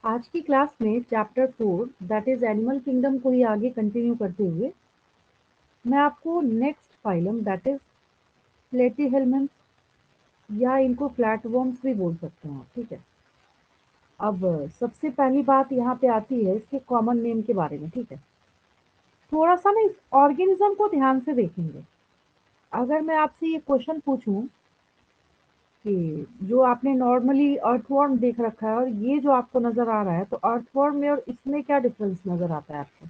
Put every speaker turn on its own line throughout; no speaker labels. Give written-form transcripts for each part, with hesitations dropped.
आज की क्लास में chapter 4 that is animal kingdom को ही आगे कंटिन्यू करते हुए मैं आपको नेक्स्ट फाइलम दैट इज प्लेटीहेल्मिन्थ या इनको फ्लैटवर्म्स भी बोल सकते हैं, ठीक है। अब सबसे पहली बात यहाँ पे आती है इसके कॉमन नेम के बारे में, ठीक है। थोड़ा सा ना इस ऑर्गेनिज्म को ध्यान से देखेंगे। अगर मैं आपसे ये क्वेश्चन पूछूं कि जो आपने नॉर्मली अर्थवर्म देख रखा है और ये जो आपको नजर आ रहा है, तो अर्थवर्म में और इसमें क्या डिफरेंस नजर आता है आपको?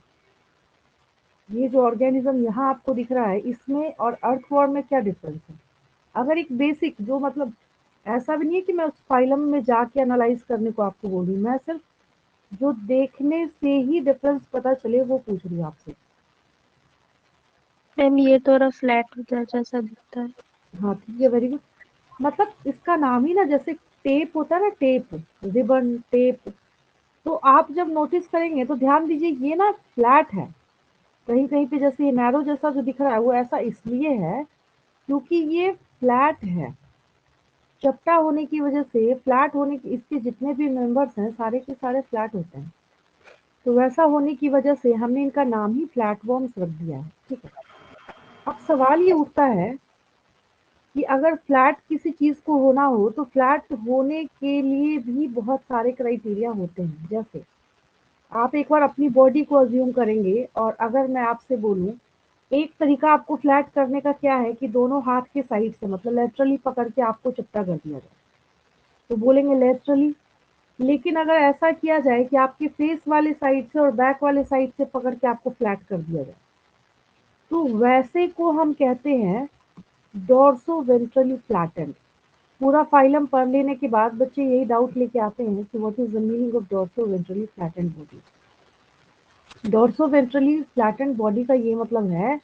ये जो ऑर्गेनिज्म यहाँ आपको दिख रहा है इसमें और अर्थवर्म में क्या डिफरेंस है? अगर एक बेसिक जो मतलब ऐसा भी नहीं है कि मैं उस फाइलम में जाके एनालाइज करने को आपको बोल रही हूँ, मैं सिर्फ जो देखने से ही डिफरेंस पता चले वो पूछ रही हूँ आपसे।
मैम ये थोड़ा फ्लैट जैसा दिखता है।
हाँ ठीक है, वेरी गुड। मतलब इसका नाम ही ना जैसे टेप होता है ना, टेप, रिबन टेप। तो आप जब नोटिस करेंगे तो ध्यान दीजिए ये ना फ्लैट है। कहीं कहीं पे जैसे ये नैरो जैसा जो दिख रहा है वो ऐसा इसलिए है क्योंकि ये फ्लैट है। चपटा होने की वजह से, फ्लैट होने की, इसके जितने भी मेंबर्स हैं सारे के सारे फ्लैट होते हैं। तो वैसा होने की वजह से हमने इनका नाम ही फ्लैटवर्म्स रख दिया है, ठीक है। अब सवाल ये उठता है कि अगर फ्लैट किसी चीज को होना हो तो फ्लैट होने के लिए भी बहुत सारे क्राइटेरिया होते हैं। जैसे आप एक बार अपनी बॉडी को अज्यूम करेंगे और अगर मैं आपसे बोलूं एक तरीका आपको फ्लैट करने का क्या है कि दोनों हाथ के साइड से मतलब लेटरली पकड़ के आपको चपटा कर दिया जाए, तो बोलेंगे लेटरली। लेकिन अगर ऐसा किया जाए कि आपके फेस वाले साइड से और बैक वाले साइड से पकड़ के आपको फ्लैट कर दिया जाए, तो वैसे को हम कहते हैं डोर्सो वेंट्रली फ्लैटेंड। पूरा फाइलम पढ़ लेने के बाद बच्चे यही डाउट लेके आते हैं कि what is the meaning of dorso ventrally flattened body. Dorso ventrally flattened body का ये मतलब है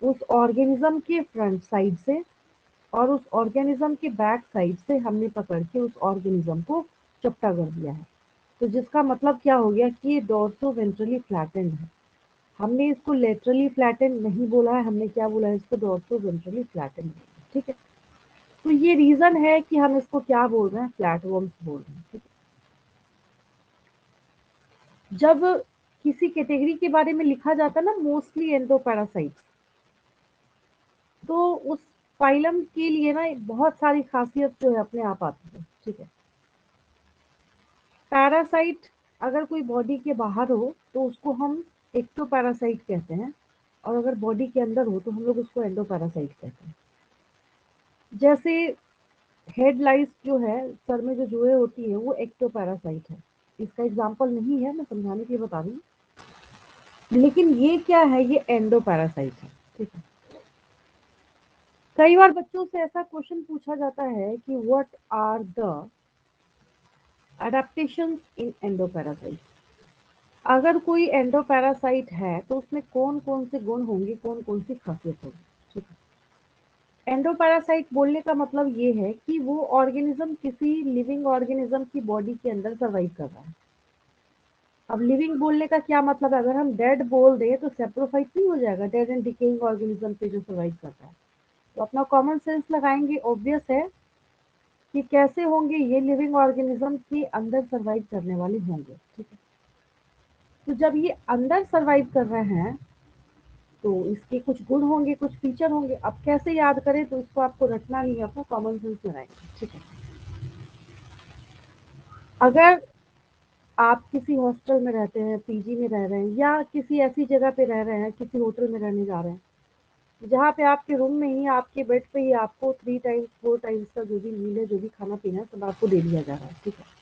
उस ऑर्गेनिज्म के फ्रंट साइड से और उस ऑर्गेनिज्म के बैक साइड से हमने पकड़ के उस ऑर्गेनिज्म को चपटा कर दिया है। तो जिसका मतलब क्या हो गया कि ये डोर्सो वेंट्रली फ्लैटेंड है। हमने इसको लेटरली फ्लैटेंड नहीं बोला है, हमने क्या बोला है, इसको डोर्सो वेंट्रली फ्लैटेंड, ठीक है। तो ये रीजन है कि हम इसको क्या बोल रहे हैं, फ्लैटवर्म्स बोल रहे हैं, ठीक है। जब किसी कैटेगरी के बारे में लिखा जाता है ना, मोस्टली एंडोपैरासाइट्स, तो उस फाइलम के लिए ना बहुत सारी खासियत जो है अपने आप आती है, ठीक है। पैरासाइट अगर कोई बॉडी के बाहर हो तो उसको हम एक्टोपैरासाइट कहते हैं, और अगर बॉडी के अंदर हो तो हम लोग उसको एंडोपैरासाइट कहते हैं। जैसे हेड लाइस जो है, सर में जो जुएं होती है, वो एक्टोपैरासाइट है। इसका एग्जाम्पल नहीं है, मैं समझाने के लिए बता रही हूँ। लेकिन ये क्या है, ये एंडोपैरासाइट है, ठीक है। कई बार बच्चों से ऐसा क्वेश्चन पूछा जाता है कि what are the adaptations in endoparasite. अगर कोई एंडोपैरासाइट है तो उसमें कौन कौन से गुण होंगे, कौन कौन सी खासियत होगी, ठीक है। एंडोपैरासाइट बोलने का मतलब ये है कि वो ऑर्गेनिज्म किसी लिविंग ऑर्गेनिज्म की बॉडी के अंदर सर्वाइव कर रहा है। अब लिविंग बोलने का क्या मतलब है, अगर हम डेड बोल दें तो सेप्रोफाइट नहीं हो जाएगा, डेड एंड डिकेइंग ऑर्गेनिज्म पे जो सर्वाइव करता है। तो अपना कॉमन सेंस लगाएंगे, ऑब्वियस है कि कैसे होंगे ये लिविंग ऑर्गेनिज्म के अंदर सर्वाइव करने वाले होंगे, ठीक है। तो जब ये अंदर सर्वाइव कर रहे हैं तो इसके कुछ गुण होंगे, कुछ फीचर होंगे। अब कैसे याद करें, तो इसको आपको रटना नहीं है, आपको कॉमन सेंस लगाएंगे, ठीक है। अगर आप किसी हॉस्टल में रहते हैं, पीजी में रह रहे हैं, या किसी ऐसी जगह पे रह रहे हैं, किसी होटल में रहने जा रहे हैं जहाँ पे आपके रूम में ही, आपके बेड पे ही आपको 3 टाइम्स 4 टाइम्स का जो भी मील है, जो भी खाना पीना है, सब आपको दे दिया जा रहा है, ठीक है।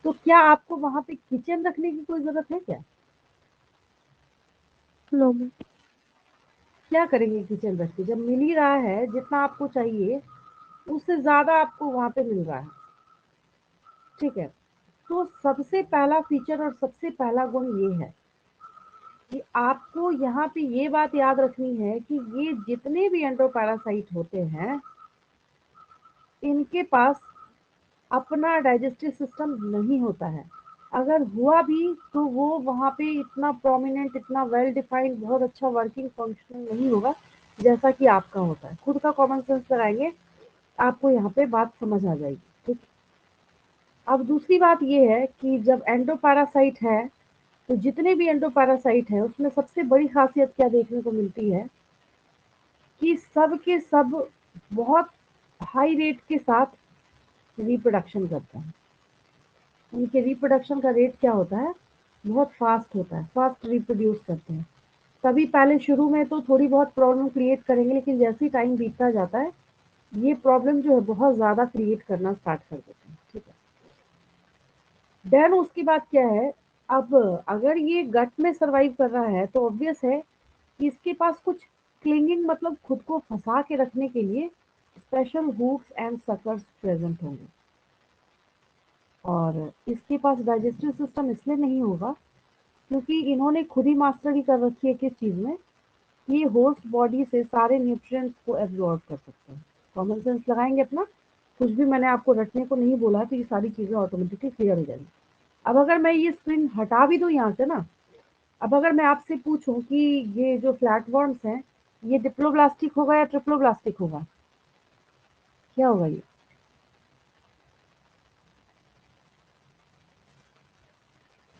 तो क्या आपको वहां पे किचन रखने की कोई जरूरत है क्या?
No ma'am.
क्या करेंगे किचन रख के, जब मिल ही रहा है जितना आपको चाहिए, उससे ज्यादा आपको वहां पे मिल रहा है, ठीक है। तो सबसे पहला फीचर और सबसे पहला गुण ये है कि आपको यहाँ पे ये बात याद रखनी है कि ये जितने भी एंडोपैरासाइट होते हैं, इनके पास अपना डाइजेस्टिव सिस्टम नहीं होता है। अगर हुआ भी तो वो वहाँ पे इतना प्रोमिनेंट, इतना वेल डिफाइंड, बहुत अच्छा वर्किंग फंक्शनिंग नहीं होगा जैसा कि आपका होता है। खुद का कॉमन सेंस लगाएंगे, आपको यहाँ पे बात समझ आ जाएगी, ठीक। अब दूसरी बात ये है कि जब एंडोपैरासाइट है, तो जितने भी एंडोपैरासाइट है उसमें सबसे बड़ी खासियत क्या देखने को मिलती है कि सब के सब बहुत हाई रेट के साथ रिप्रोडक्शन करते हैं। उनके रिप्रोडक्शन का रेट क्या होता है, बहुत फास्ट होता है, फास्ट रिप्रोड्यूस करते हैं। तभी पहले शुरू में तो थोड़ी बहुत प्रॉब्लम क्रिएट करेंगे, लेकिन जैसे ही टाइम बीतता जाता है ये प्रॉब्लम जो है बहुत ज़्यादा क्रिएट करना स्टार्ट कर देते हैं। ठीक है, देन उसकी बात क्या है, अब अगर ये गट में सर्वाइव कर रहा है तो ऑब्वियस है कि इसके पास कुछ क्लिंगिंग मतलब खुद को फंसा के रखने के लिए special hooks and suckers present होंगे। और इसके पास डाइजेस्टिव सिस्टम इसलिए नहीं होगा क्योंकि इन्होंने खुद ही मास्टरी कर रखी है किस चीज़ में, ये होस्ट बॉडी से सारे न्यूट्रिएंट्स को एब्जॉर्ब कर सकते हैं। कॉमन सेंस लगाएंगे अपना, कुछ भी मैंने आपको रटने को नहीं बोला, तो ये सारी चीज़ें ऑटोमेटिकली क्लियर हो जाएंगी। अब अगर मैं ये स्क्रीन हटा भी दूँ यहाँ से ना, अब अगर मैं आपसे पूछूं कि ये जो फ्लैटवर्म्स हैं ये डिप्लोब्लास्टिक होगा या ट्रिप्लोब्लास्टिक होगा, क्या होगा ये?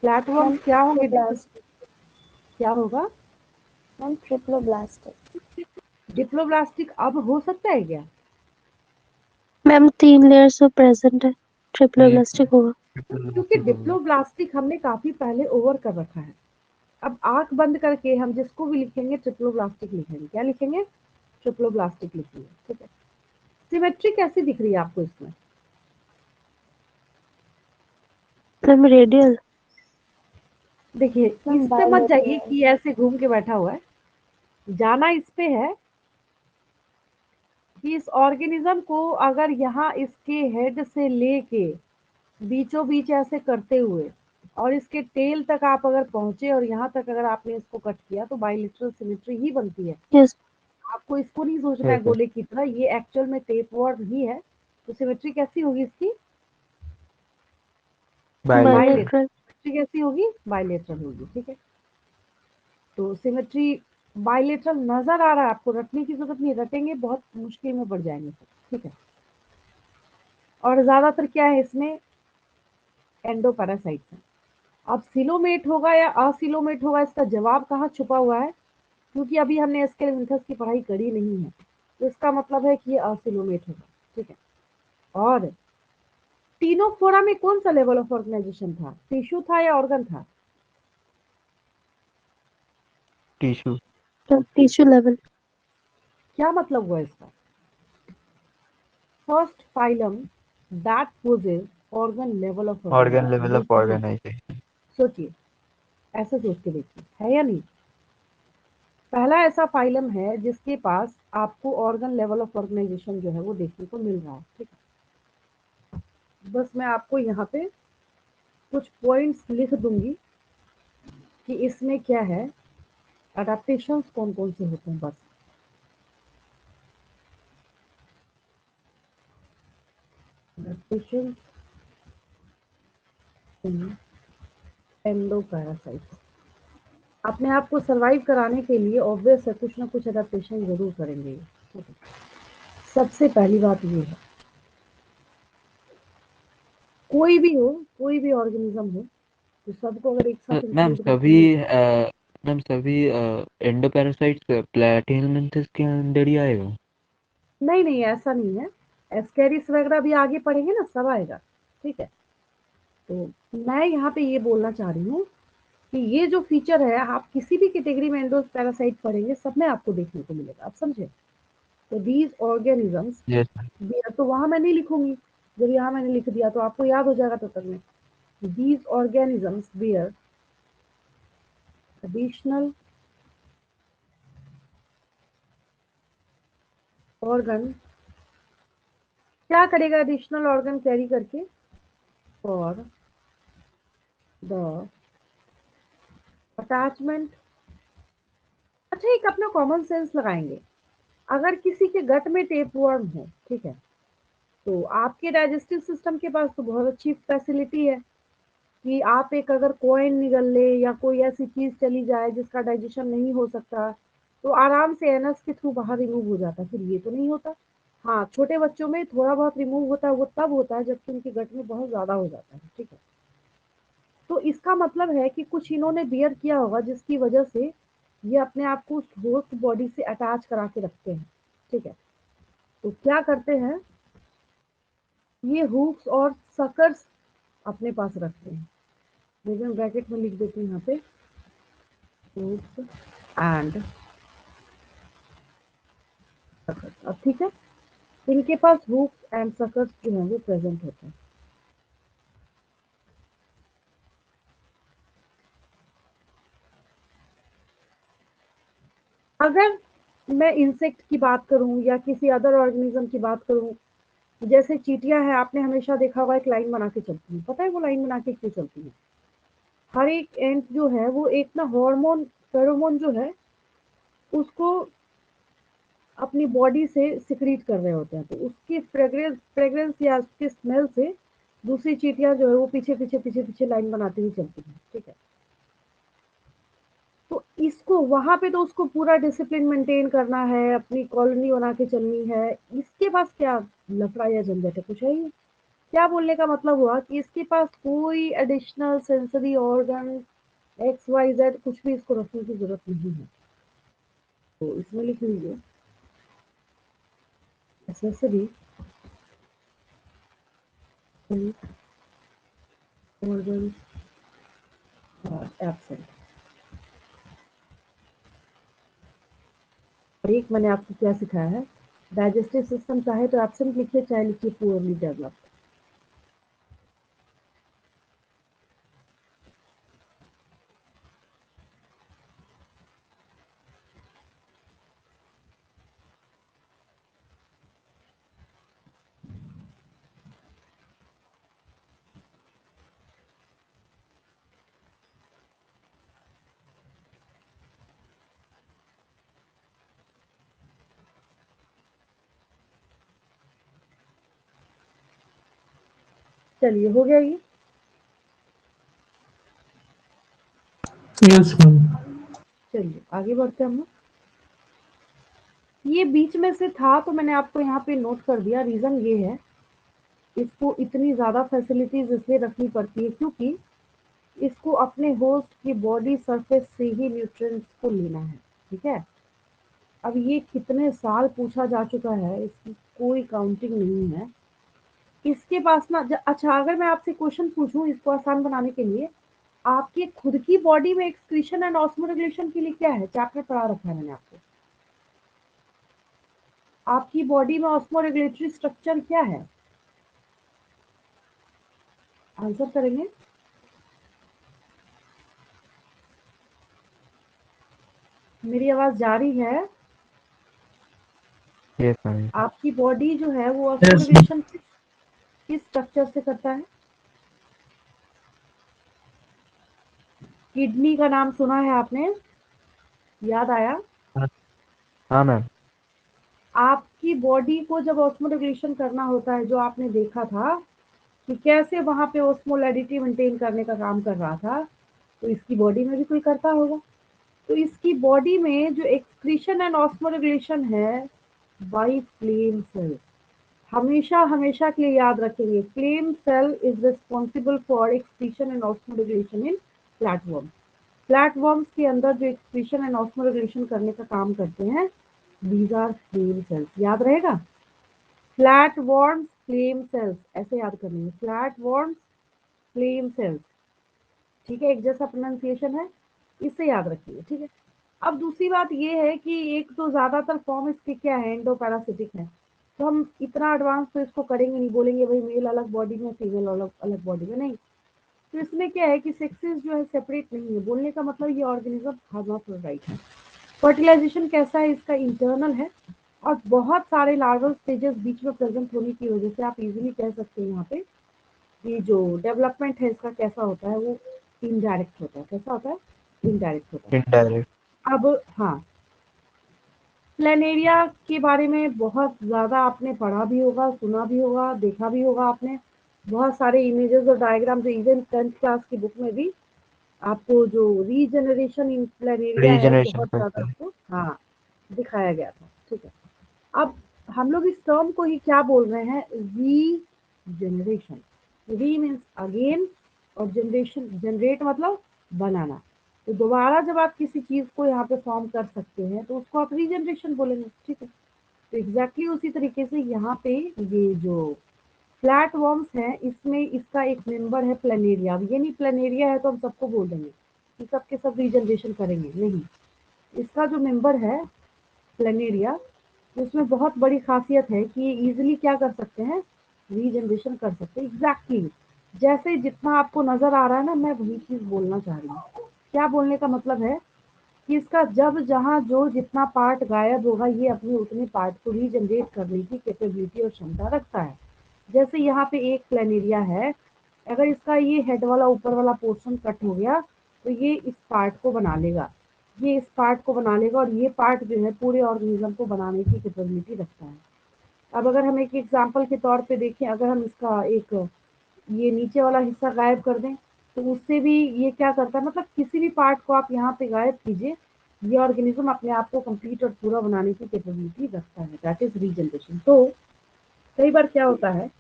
मैम
फ्लैटवर्म्स क्या होंगे?
ट्रिप्लोब्लास्ट।
क्या होगा?
मैम ट्रिप्लोब्लास्ट।
डिप्लोब्लास्टिक अब हो सकता है क्या?
मैम 3 लेयर्स तो प्रेजेंट है,
ये
ट्रिप्लोब्लास्टिक होगा।
क्योंकि डिप्लोब्लास्टिक हमने काफी पहले ओवर कर रखा है। अब आंख बंद करके हम जिसको भी लिखेंगे ट्रिप्लोब्लास्टिक लिखेंगे। क्या लिखेंगे? ट्रिप्लोब्लास्टिक लिखेंगे। ठीक है, सिमेट्री कैसी दिख रही है आपको इसमें?
Ma'am radial.
देखिए,
मैम
इस पे मत जाइए
बायलेटरल।
कि ऐसे घूम के बैठा हुआ है, जाना इस पे है कि इस ऑर्गेनिज्म को अगर यहाँ इसके हेड से लेके बीचों बीच ऐसे करते हुए और इसके टेल तक आप अगर पहुंचे और यहाँ तक अगर आपने इसको कट किया तो बाइलेटरल सिमेट्री ही बनती है।
यस।
आपको इसको नहीं सोचना है गोले की तरह, ये एक्चुअल में टेपवर्ड ही है। तो सिमेट्री कैसी होगी इसकी? बाइलेटरल।
बायलेटरल।
सिमेट्री कैसी होगी? बाइलेटरल होगी। ठीक है, तो सिमेट्री बाइलेटरल नजर आ रहा है आपको, रटने की जरूरत नहीं, रटेंगे बहुत मुश्किल में पड़ जाएंगे। ठीक है, और ज्यादातर क्या है इसमें, एंडोपैरासाइट्स है। अब सिलोमेट होगा या असिलोमेट होगा, इसका जवाब कहाँ छुपा हुआ है, क्योंकि अभी हमने एस्केलेंथस की पढ़ाई करी नहीं है, तो इसका मतलब है कि ये असिलोमेट होगा। ठीक है, और टीनोफोरा में कौन सा लेवल ऑफ ऑर्गेनाइजेशन था, टिश्यू था या ऑर्गन था?
टिश्यू।
Tissue level.
क्या मतलब हुआ इसका? First phylum that possess organ level of
organ
organisation,
level of
बिल्कुल सही।
ऑर्गेनाइजेशन।
सोचिए, ऐसे सोच के देखिए, है या नहीं? पहला ऐसा फाइलम है जिसके पास आपको ऑर्गन लेवल ऑफ ऑर्गेनाइजेशन जो है वो देखने को मिल रहा है। ठीक है, बस मैं आपको यहाँ पे कुछ पॉइंट्स लिख दूंगी कि इसमें क्या है, अडेप्टेशंस कौन कौन से होते हैं, बस। अडेप्टेशंस इन एंडोपैरासाइट्स अपने आप को सरवाइव कराने के लिए ऑब्वियस है कुछ ना कुछ अडेप्टेशन जरूर करेंगे। ठीक है, सबसे पहली बात ये है, कोई भी हो, कोई भी ऑर्गेनिज्म हो, तो सबको अगर एक साथ
मैम
इंक्लूड करके
सभी मैम सभी एंडोपैरासाइट्स प्लैटिहेल्मिन्थस के अंदर ही आएगा?
नहीं नहीं, ऐसा नहीं है, एस्केरिस वगैरह भी आगे पढ़ेंगे ना, सब आएगा। ठीक है, तो मैं यहाँ पे ये बोलना चाह रही हूँ कि ये जो फीचर है, आप किसी भी कैटेगरी में एंडो पैरासाइट पढ़ेंगे सब में आपको देखने को मिलेगा, आप समझे? तो दीज ऑर्गेनिजम्स,
यस।
तो वहां मैं नहीं लिखूंगी, जब यहाँ मैंने लिख दिया तो आपको याद हो जाएगा तब तक में। These organisms bear additional organ, क्या करेगा एडिशनल ऑर्गन कैरी करके? For the attachment. अच्छा, एक अपना कॉमन सेंस लगाएंगे, अगर किसी के गट में टेपवर्म है, ठीक है, तो आपके डाइजेस्टिव सिस्टम के पास तो बहुत अच्छी फैसिलिटी है कि आप एक अगर कॉइन निगल ले या कोई ऐसी चीज चली जाए जिसका डाइजेशन नहीं हो सकता, तो आराम से एनस के थ्रू बाहर रिमूव हो जाता। फिर ये तो नहीं होता, हाँ, छोटे बच्चों में थोड़ा बहुत रिमूव होता है, वो तब होता है जबकि उनके गट में बहुत ज़्यादा हो जाता है, ठीक है। तो इसका मतलब है कि कुछ इन्होंने बियर किया होगा जिसकी वजह से ये अपने आप को उस होस्ट बॉडी से अटैच करा के रखते हैं, ठीक है। तो क्या करते हैं, ये हुक्स और सकर्स अपने पास रखते हैं। देखिए मैं ब्रैकेट में लिख देती हूँ यहाँ पे, हुक्स एंड सकर्स। अब ठीक है, इनके पास हुक्स एंड सकर्स जो है वो प्रेजेंट होते हैं। अगर मैं इंसेक्ट की बात करूं या किसी अदर ऑर्गेनिज्म की बात करूं, जैसे चींटियां हैं, आपने हमेशा देखा होगा एक लाइन बना के चलती है। पता है वो लाइन बना के क्यों चलती है? हर एक एंट जो है वो एक ना हार्मोन, फेरोमोन जो है उसको अपनी बॉडी से सिक्रीट कर रहे होते हैं। तो उसकी फ्रेग्रेंस या उसकी स्मेल से दूसरी चींटियां जो है वो पीछे पीछे पीछे पीछे लाइन बनाती हुई चलती हैं, ठीक है। तो इसको वहां पे तो उसको पूरा डिसिप्लिन मेंटेन करना है, अपनी कॉलोनी बना के चलनी है। इसके पास क्या लफड़ा या झंझट है? कुछ है ही। क्या बोलने का मतलब हुआ कि इसके पास कोई additional sensory organ X Y Z कुछ भी इसको रखने की जरूरत नहीं है। तो इसमें लिख लीजिए एसेसरी ऑर्गन एब्सेंट। और एक मैंने आपको क्या सिखाया है, डाइजेस्टिव सिस्टम चाहे तो एब्सेंट लिखिए, चाहे लिखिए पुअरली डेवलप्ड। चलिए हो गया ये।
Yes ma'am.
चलिए आगे बढ़ते हैं हम लोग। ये बीच में से था तो मैंने आपको यहाँ पे नोट कर दिया। रीजन ये है, इसको इतनी ज्यादा फैसिलिटीज इसलिए रखनी पड़ती है क्योंकि इसको अपने होस्ट की बॉडी सरफेस से ही न्यूट्रिएंट्स को लेना है, ठीक है। अब ये कितने साल पूछा जा चुका है, इसकी कोई काउंटिंग नहीं है। इसके पास ना अच्छा, अगर मैं आपसे क्वेश्चन पूछूं इसको आसान बनाने के लिए, आपकी खुद की बॉडी में एक्सक्रीशन एंड ऑस्मोरेगुलेशन के लिए क्या है? चैप्टर पढ़ा रखा है मैंने आपको। आपकी बॉडी में ऑस्मोरेगुलेटरी स्ट्रक्चर क्या है? आंसर करेंगे। मेरी आवाज जा रही है?
Yes ma'am.
आपकी बॉडी जो है वो
यस मैम।
ऑस्मोरेगुलेशन किस स्ट्रक्चर से करता है? किडनी का नाम सुना है आपने? याद आया?
हाँ मैम।
आपकी बॉडी को जब ऑस्मोरेगुलेशन करना होता है, जो आपने देखा था कि कैसे वहां पे ऑस्मोलैरिटी मेंटेन करने का काम कर रहा था, तो इसकी बॉडी में भी कोई करता होगा। तो इसकी बॉडी में जो एक्सक्रीशन एंड ऑस्मोरेगुलेशन है बाय फ्लेम सेल, हमेशा हमेशा के लिए याद रखेंगे, flame cell is responsible for excretion and osmoregulation in flatworm. Flatworms के अंदर जो एक्सक्रीशन एंड ऑस्मोरेगुलेशन करने का काम करते हैं, दीज आर फ्लेम सेल्स। याद रहेगा, फ्लैटवर्म्स फ्लेम सेल्स, ऐसे याद करनी है, फ्लैटवर्म्स फ्लेम सेल्स, ठीक है। एक जैसा प्रोनाउंसिएशन है, इससे याद रखिए, ठीक है। अब दूसरी बात ये है कि एक तो ज्यादातर फॉर्म इसके क्या है, एंडोपैरासिटिक है। तो हम इतना एडवांस तो इसको करेंगे नहीं, बोलेंगे भाई मेल अलग बॉडी में, फीमेल अलग अलग बॉडी में, नहीं। तो इसमें क्या है कि सेक्सेस जो है सेपरेट नहीं है। बोलने का मतलब ये ऑर्गेनिज्म हर्माफ्रोडाइट है। फर्टिलाइजेशन कैसा है इसका? इंटरनल है। और बहुत सारे लार्वल स्टेजेस बीच में प्रेजेंट होने की वजह से आप इजीली कह सकते हैं यहाँ पे कि जो डेवलपमेंट है इसका कैसा होता है, वो इनडायरेक्ट होता है। कैसा होता है? इनडायरेक्ट होता है।
इनडायरेक्ट।
अब हाँ, प्लेनेरिया के बारे में बहुत ज़्यादा आपने पढ़ा भी होगा, सुना भी होगा, देखा भी होगा आपने। बहुत सारे इमेजेस और डायग्राम जो इवन 10th क्लास की बुक में भी आपको जो रीजनरेशन इन प्लेनेरिया है
रीजनरेशन
बहुत ज़्यादा
करता है।
आपको हाँ दिखाया गया था, ठीक है। अब हम लोग इस टर्म को ही क्या बोल रहे हैं, रीजनरेशन। री मीन्स अगेन और जनरेशन, जनरेट मतलब बनाना। तो दोबारा जब आप किसी चीज को यहाँ पे फॉर्म कर सकते हैं तो उसको आप रीजनरेशन बोलेंगे, ठीक है। तो एग्जैक्टली उसी तरीके से यहाँ पे ये जो फ्लैट वर्म्स है इसमें इसका एक मेंबर है प्लेनेरिया। अब ये नहीं प्लेनेरिया है तो हम सबको बोल देंगे कि सब के सब रीजनरेशन करेंगे, नहीं। इसका जो मेंबर है प्लेनेरिया, उसमें बहुत बड़ी खासियत है कि ये इजीली क्या कर सकते हैं, रीजनरेशन कर सकते हैं। एग्जैक्टली जैसे जितना आपको नजर आ रहा है ना, मैं वही चीज बोलना चाह रही हूँ। क्या बोलने का मतलब है कि इसका जब जहाँ जो जितना पार्ट गायब होगा ये अपने उतने पार्ट को रीजनरेट करने की कैपेबिलिटी और क्षमता रखता है। जैसे यहाँ पे एक प्लेनेरिया है, अगर इसका ये हेड वाला ऊपर वाला पोर्शन कट हो गया तो ये इस पार्ट को बना लेगा, ये इस पार्ट को बना लेगा, और ये पार्ट जो है पूरे ऑर्गेनिज्म को बनाने की कैपेबिलिटी रखता है। अब अगर हम एक एग्जांपल के तौर पे देखें, अगर हम इसका एक ये नीचे वाला हिस्सा गायब कर दें तो उससे भी ये क्या करता है, मतलब किसी भी पार्ट को आप यहाँ पे गायब कीजिए, ये ऑर्गेनिज्म अपने आप को कंप्लीट और पूरा बनाने की कैपेबिलिटी रखता है, दैट इज रीजनरेशन। तो कई बार क्या होता है,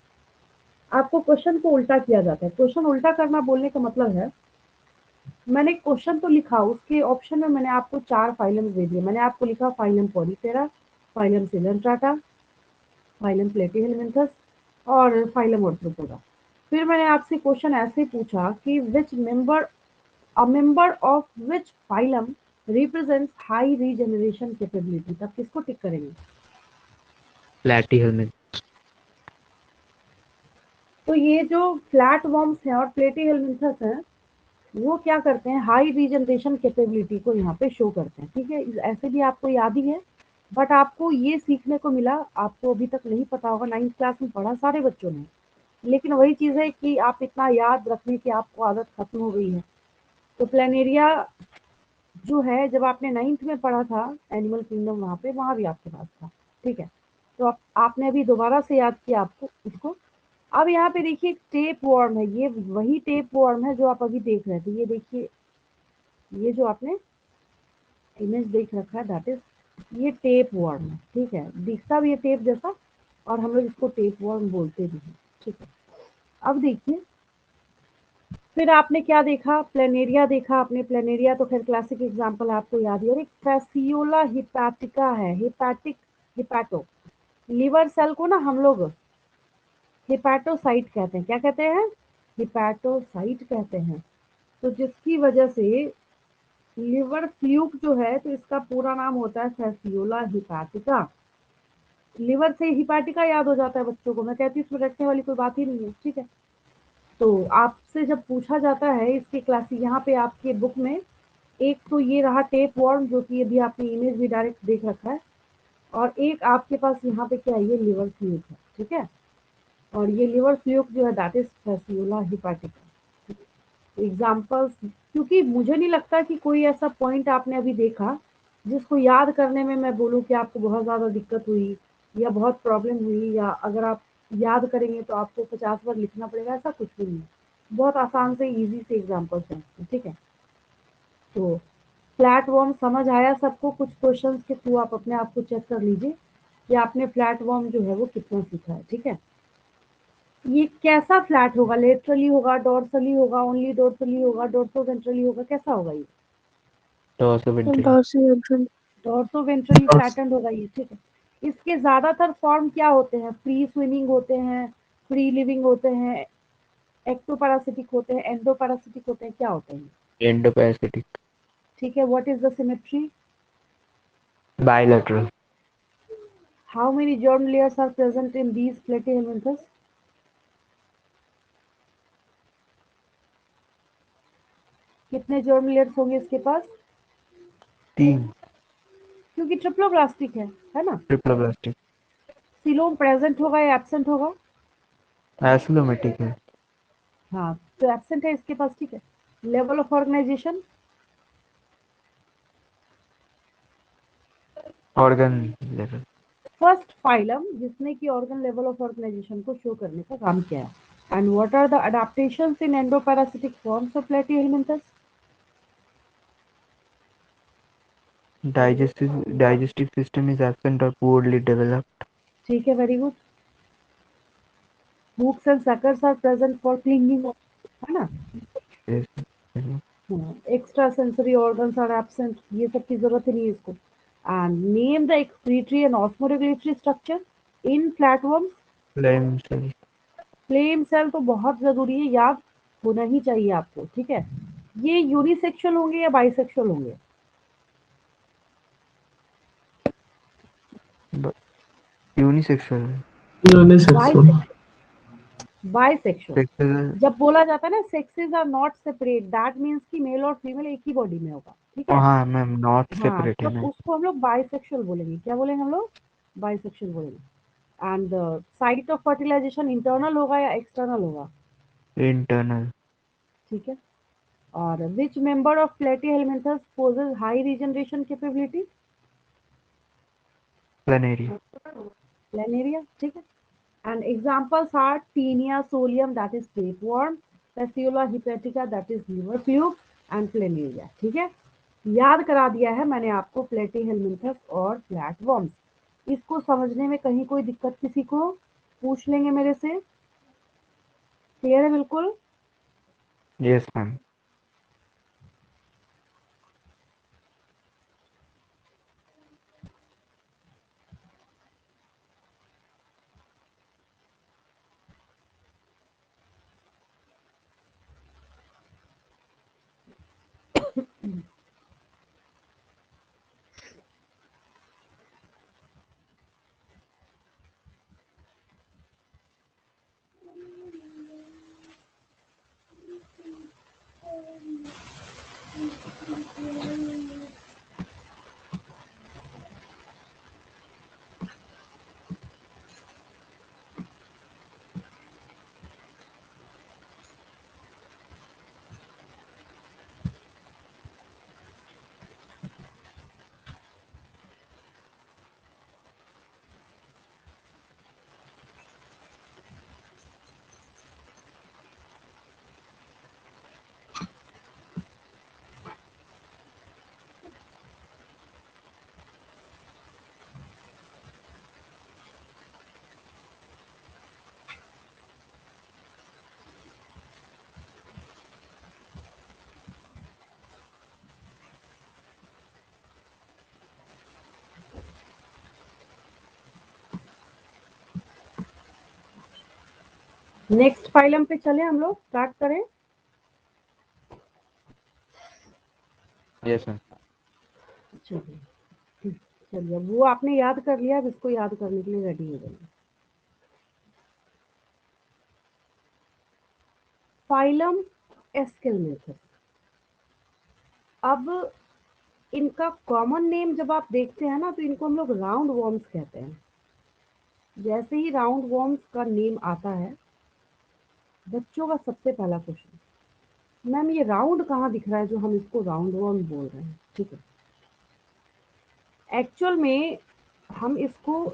आपको क्वेश्चन को उल्टा किया जाता है। क्वेश्चन उल्टा करना बोलने का मतलब है, मैंने क्वेश्चन तो लिखा, उसके ऑप्शन में मैंने आपको 4 फाइलम दे दिए। मैंने आपको लिखा phylum Porifera, phylum Coelenterata, phylum Platyhelminthes और फाइलम ऑर्थ्रोपोडा। फिर मैंने आपसे क्वेश्चन ऐसे पूछा कि which member, a member of which phylum represents high regeneration capability, तब किसको टिक करेंगे?
प्लेटीहेलमिन्थ।
तो ये जो फ्लैट वर्म्स हैं और प्लेटीहेलमिन्थस हैं, वो क्या करते हैं, हाई रीजनरेशन कैपेबिलिटी को यहाँ पे शो करते हैं, ठीक है। ऐसे भी आपको याद ही है, बट आपको ये सीखने को मिला, आपको अभी तक नहीं पता होगा, 9th क्लास में पढ़ा सारे बच्चों ने, लेकिन वही चीज़ है कि आप इतना याद रखने की आपको आदत खत्म हो गई है। तो प्लेनेरिया जो है, जब आपने 9th में पढ़ा था एनिमल किंगडम, वहाँ पे वहाँ भी आपके पास था, ठीक है। तो आपने अभी दोबारा से याद किया आपको उसको। अब यहाँ पे देखिए टेप वर्म है, ये वही टेप वर्म है जो आप अभी देख रहे थे। ये देखिए, ये जो आपने इमेज देख रखा है, दैट इज ये टेप वर्म है, ठीक है। दिखता भी है टेप जैसा, और हम लोग इसको टेप वर्म बोलते भी हैं, ठीक है। अब देखिए, फिर आपने क्या देखा, प्लेनेरिया देखा आपने। प्लेनेरिया तो खैर क्लासिक एग्जांपल आपको याद है। और एक फैसियोला हिपैटिका है, हिपैटिक, हिपैटो, लिवर सेल को ना हम लोग हिपैटोसाइट कहते हैं। क्या कहते हैं? हिपैटोसाइट कहते हैं। तो जिसकी वजह से लिवर फ्लूक जो है, तो इसका पूरा नाम होता है फैसियोला हिपैटिका। लिवर से हिपैटिका याद हो जाता है बच्चों को, मैं कहती हूँ इसमें रटने वाली कोई बात ही नहीं है, ठीक है। तो आपसे जब पूछा जाता है इसकी क्लास, यहाँ पे आपके बुक में एक तो ये रहा टेप वर्म, जो कि अभी आपने इमेज भी डायरेक्ट देख रखा है, और एक आपके पास यहाँ पे क्या है, ये लिवर फ्लूक है, ठीक है। और ये लिवर फ्लूक जो है that is Fasciola hepatica. Examples, क्योंकि मुझे नहीं लगता कि कोई ऐसा पॉइंट आपने अभी देखा जिसको याद करने में मैं बोलूँ कि आपको बहुत ज़्यादा दिक्कत हुई या बहुत प्रॉब्लम हुई, या अगर आप याद करेंगे तो आपको 50 बार लिखना पड़ेगा, ऐसा कुछ भी नहीं है। बहुत आसान से इजी से एग्जाम्पल्स हैं, ठीक है। तो फ्लैट वर्म समझ आया सबको? कुछ क्वेश्चंस के थ्रू आप अपने आप को चेक कर लीजिए कि आपने फ्लैट वर्म जो है वो कितना सीखा है, ठीक है। ये कैसा फ्लैट होगा, लेटरली होगा, डोर्सली होगा, ओनली डोर्सली होगा, डोर्सोवेंट्रली होगा, कैसा होगा ये?
डॉर्सोवेंट्रली।
dorsal
डोर्सोवेंट्रली फ्लैटेंड होगा ये, ठीक है। इसके ज्यादातर फॉर्म क्या होते हैं? फ्री स्विमिंग होते हैं, फ्री लिविंग होते हैं, एक्टोपैरासिटिक होते हैं, एंडोपैरासिटिक होते हैं, क्या होते हैं?
एंडोपैरासिटिक।
ठीक है। What is the symmetry?
Bilateral.
How many germ layers are present in these platyhelminthes? कितने germ layers होंगे इसके पास?
3।
क्योंकि ट्रिप्लोब्लास्टिक है ना।
ट्रिप्लोब्लास्टिक।
सिलोम प्रेजेंट होगा या एब्सेंट होगा?
एसिलोमेटिक है।
हाँ, तो एब्सेंट है इसके पास, ठीक है। Level of organisation?
Organ level.
First phylum जिसने की ऑर्गन लेवल ऑफ ऑर्गेनाइजेशन को शो करने का काम किया है। And what are the adaptations in endoparasitic forms of Platyhelminthes?
Digestive system is absent or poorly developed.
ठीक है, very good. Hooks and suckers are present for clinging, है ना?
Yes. Mhm.
Extra sensory organs are absent, ये सब की जरूरत ही नहीं है इसको। And name the excretory and osmoregulatory structure in flatworms.
Flame cell.
Flame cell तो बहुत जरूरी है, याद होना ही चाहिए आपको, ठीक है। ये यूनिसेक्सुअल होंगे या बाइसेक्सुअल होंगे?
But unisexual.
Unisexual.
Bisexual.
Sexual.
जब बोला जाता है ना sexes are not separate, that means कि मेल और फीमेल एक ही बॉडी में होगा, ठीक
Oh
है।
हाँ मैम, नॉट
हाँ,
सेपरेट है
तो
ना।
उसको हम लोग बाइसेक्सुअल बोलेंगे। क्या बोलेंगे हम लोग? बाइसेक्सुअल बोलेंगे। And site of fertilisation internal होगा या एक्सटर्नल होगा?
इंटरनल।
ठीक है। और which member of Platyhelminthes possess high regeneration capability?
Planaria.
Planaria, ठीक है। And examples are Taenia solium that is tapeworm, Fasciola hepatica that is liver fluke and Planaria, ठीक है। याद करा दिया है मैंने आपको प्लेटीहेलमिन्थस और फ्लैटवर्म्स। इसको समझने में कहीं कोई दिक्कत किसी को? पूछ लेंगे मेरे से। क्लियर है बिल्कुल?
Yes ma'am.
नेक्स्ट फाइलम पे चले हम लोग, स्टार्ट करें।
Yes ma'am.
चलिए, चलिए वो आपने याद कर लिया, अब इसको याद करने के लिए रेडी हो जाइए। फाइलम एस्केलमेंथस। अब इनका कॉमन नेम जब आप देखते हैं ना तो इनको हम लोग राउंड वॉर्म्स कहते हैं। जैसे ही राउंड वॉर्म्स का नेम आता है, बच्चों का सबसे पहला क्वेश्चन, मैम ये राउंड कहाँ दिख रहा है जो हम इसको राउंड वॉर्म बोल रहे हैं? ठीक है, एक्चुअल में हम इसको,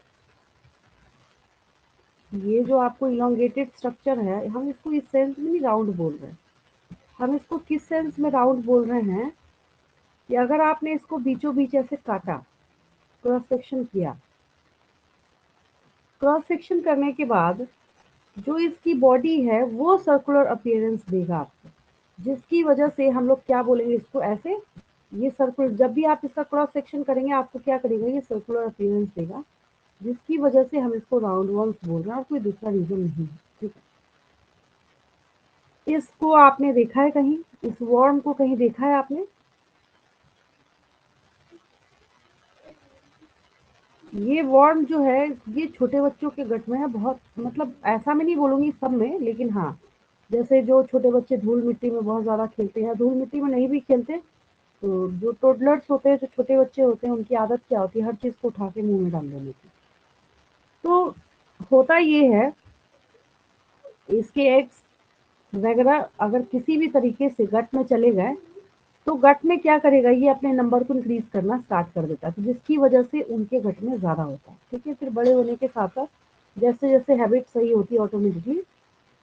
ये जो आपको इलोंगेटेड स्ट्रक्चर है, हम इसको इस सेंस में नहीं राउंड बोल रहे हैं। हम इसको किस सेंस में राउंड बोल रहे हैं कि अगर आपने इसको बीचों बीच ऐसे काटा, क्रॉस सेक्शन किया, क्रॉस सेक्शन करने के बाद जो इसकी बॉडी है वो सर्कुलर अपीयरेंस देगा आपको, जिसकी वजह से हम लोग क्या बोलेंगे इसको ऐसे, ये सर्कुलर, जब भी आप इसका क्रॉस सेक्शन करेंगे आपको क्या करेगा, ये सर्कुलर अपीयरेंस देगा, जिसकी वजह से हम इसको राउंड वॉर्म्स बोल रहे हैं और कोई दूसरा रीजन नहीं है। ठीक है, इसको आपने देखा है कहीं, इस वॉर्म को कहीं देखा है आपने? ये वॉर्म जो है ये छोटे बच्चों के गट में है, बहुत, मतलब ऐसा मैं नहीं बोलूंगी सब में, लेकिन हाँ, जैसे जो छोटे बच्चे धूल मिट्टी में बहुत ज़्यादा खेलते हैं, धूल मिट्टी में नहीं भी खेलते, तो जो टोडलर्स होते हैं, जो छोटे बच्चे होते हैं, उनकी आदत क्या होती है, हर चीज़ को उठा के मुंह में डाल देने की। तो होता ये है, इसके एग्स वगैरह अगर किसी भी तरीके से गट में चले गए तो गट में क्या करेगा, ये अपने नंबर को इंक्रीज करना स्टार्ट कर देता है, तो जिसकी वजह से उनके गट में ज़्यादा होता है। ठीक है, फिर बड़े होने के साथ साथ जैसे जैसे हैबिट सही होती है ऑटोमेटिकली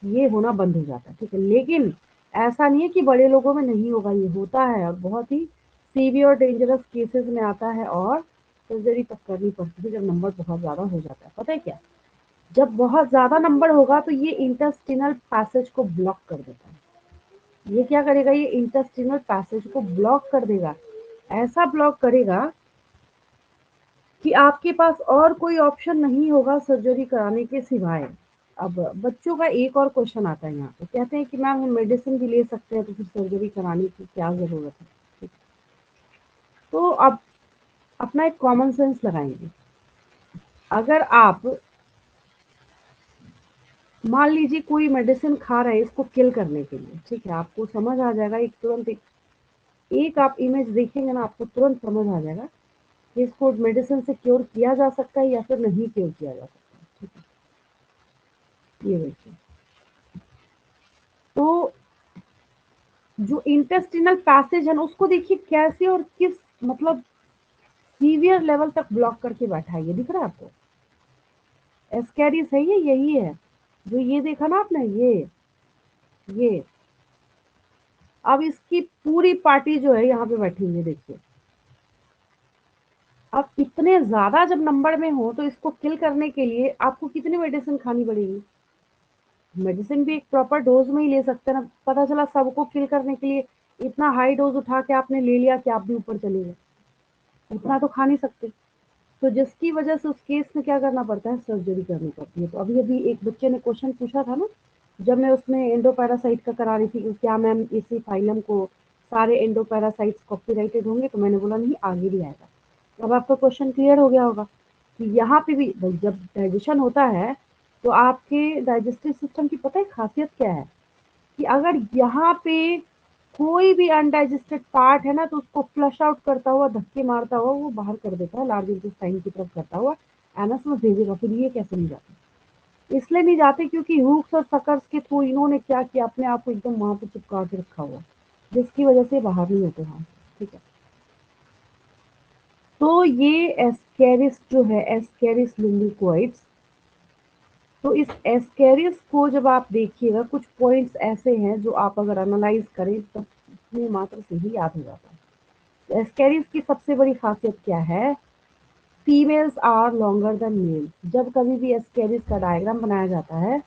ये होना बंद हो जाता है। ठीक है, लेकिन ऐसा नहीं है कि बड़े लोगों में नहीं होगा, ये होता है और बहुत ही सीवियर डेंजरस केसेस में आता है और सर्जरी तक करनी पड़ती है जब नंबर बहुत ज़्यादा हो जाता है। पता है क्या, जब बहुत ज़्यादा नंबर होगा तो ये इंटेस्टिनल पैसेज को ब्लॉक कर देता है। ये क्या करेगा, ये इंटेस्टिनल पैसेज को ब्लॉक कर देगा, ऐसा ब्लॉक करेगा कि आपके पास और कोई ऑप्शन नहीं होगा सर्जरी कराने के सिवाय। अब बच्चों का एक और क्वेश्चन आता है यहाँ पे, कहते हैं कि मैम हम मेडिसिन भी ले सकते हैं तो फिर सर्जरी कराने की क्या ज़रूरत है। ठीक। तो अब अपना एक कॉमन सेंस लगाएंगे। अगर आप मान लीजिए कोई मेडिसिन खा रहे हैं इसको किल करने के लिए, ठीक है, आपको समझ आ जाएगा, एक तुरंत एक आप इमेज देखेंगे ना, आपको तुरंत समझ आ जाएगा कि इसको मेडिसिन से क्योर किया जा सकता है या फिर नहीं क्योर किया जा सकता है। ठीक है, ये देखिए, तो जो इंटेस्टिनल पैसेज है ना उसको देखिए कैसे और किस मतलब सीवियर लेवल तक ब्लॉक करके बैठा है। ये दिख रहा है आपको, एस्कैरिस है ये, यही है जो ये देखा ना आपने, ये अब इसकी पूरी पार्टी जो है यहाँ पे बैठी हुई है, देखिए। अब इतने ज्यादा जब नंबर में हो तो इसको किल करने के लिए आपको कितनी मेडिसिन खानी पड़ेगी। मेडिसिन भी एक प्रॉपर डोज में ही ले सकते हैं ना, पता चला सबको किल करने के लिए इतना हाई डोज उठा के आपने ले लिया कि आप भी ऊपर चले गए, उतना तो खा नहीं सकते। तो जिसकी वजह से उस केस में क्या करना पड़ता है, सर्जरी करनी पड़ती है। तो अभी अभी एक बच्चे ने क्वेश्चन पूछा था ना, जब मैं उसमें एंडोपैरासाइट का करा रही थी कि क्या मैम इसी फाइलम को सारे एंडोपैरासाइट्स कॉपीराइटेड होंगे, तो मैंने बोला नहीं, आगे भी आएगा। अब आपका क्वेश्चन क्लियर हो गया होगा कि यहाँ पे भी जब डाइजेशन होता है तो आपके डाइजेस्टिव सिस्टम की पता है खासियत क्या है, कि अगर यहाँ पे कोई भी अनडाइजेस्टेड पार्ट है ना तो उसको फ्लश आउट करता हुआ, धक्के मारता हुआ वो बाहर कर देता है, लार्ज इंटेस्टाइन की तरफ करता हुआ एनस में भेजेगा। फिर ये कैसे नहीं जाते, इसलिए नहीं जाते क्योंकि हुक्स और सकर्स के थ्रू इन्होंने क्या किया, अपने आप को एकदम वहां पे चिपका के रखा हुआ, जिसकी वजह से बाहर नहीं होते वहां। ठीक है, तो ये एस्केरिस जो है, एस्केरिस लिम्बिकोइड्स, तो इस एस्केरिस को जब आप देखिएगा कुछ पॉइंट्स ऐसे हैं जो आप अगर एनालाइज करें तो इतने मात्र से ही याद हो जाता है। एस्केरिस की सबसे बड़ी खासियत क्या है, females are longer then male. जब कभी भी एस्केरिस का डायग्राम बनाया जाता है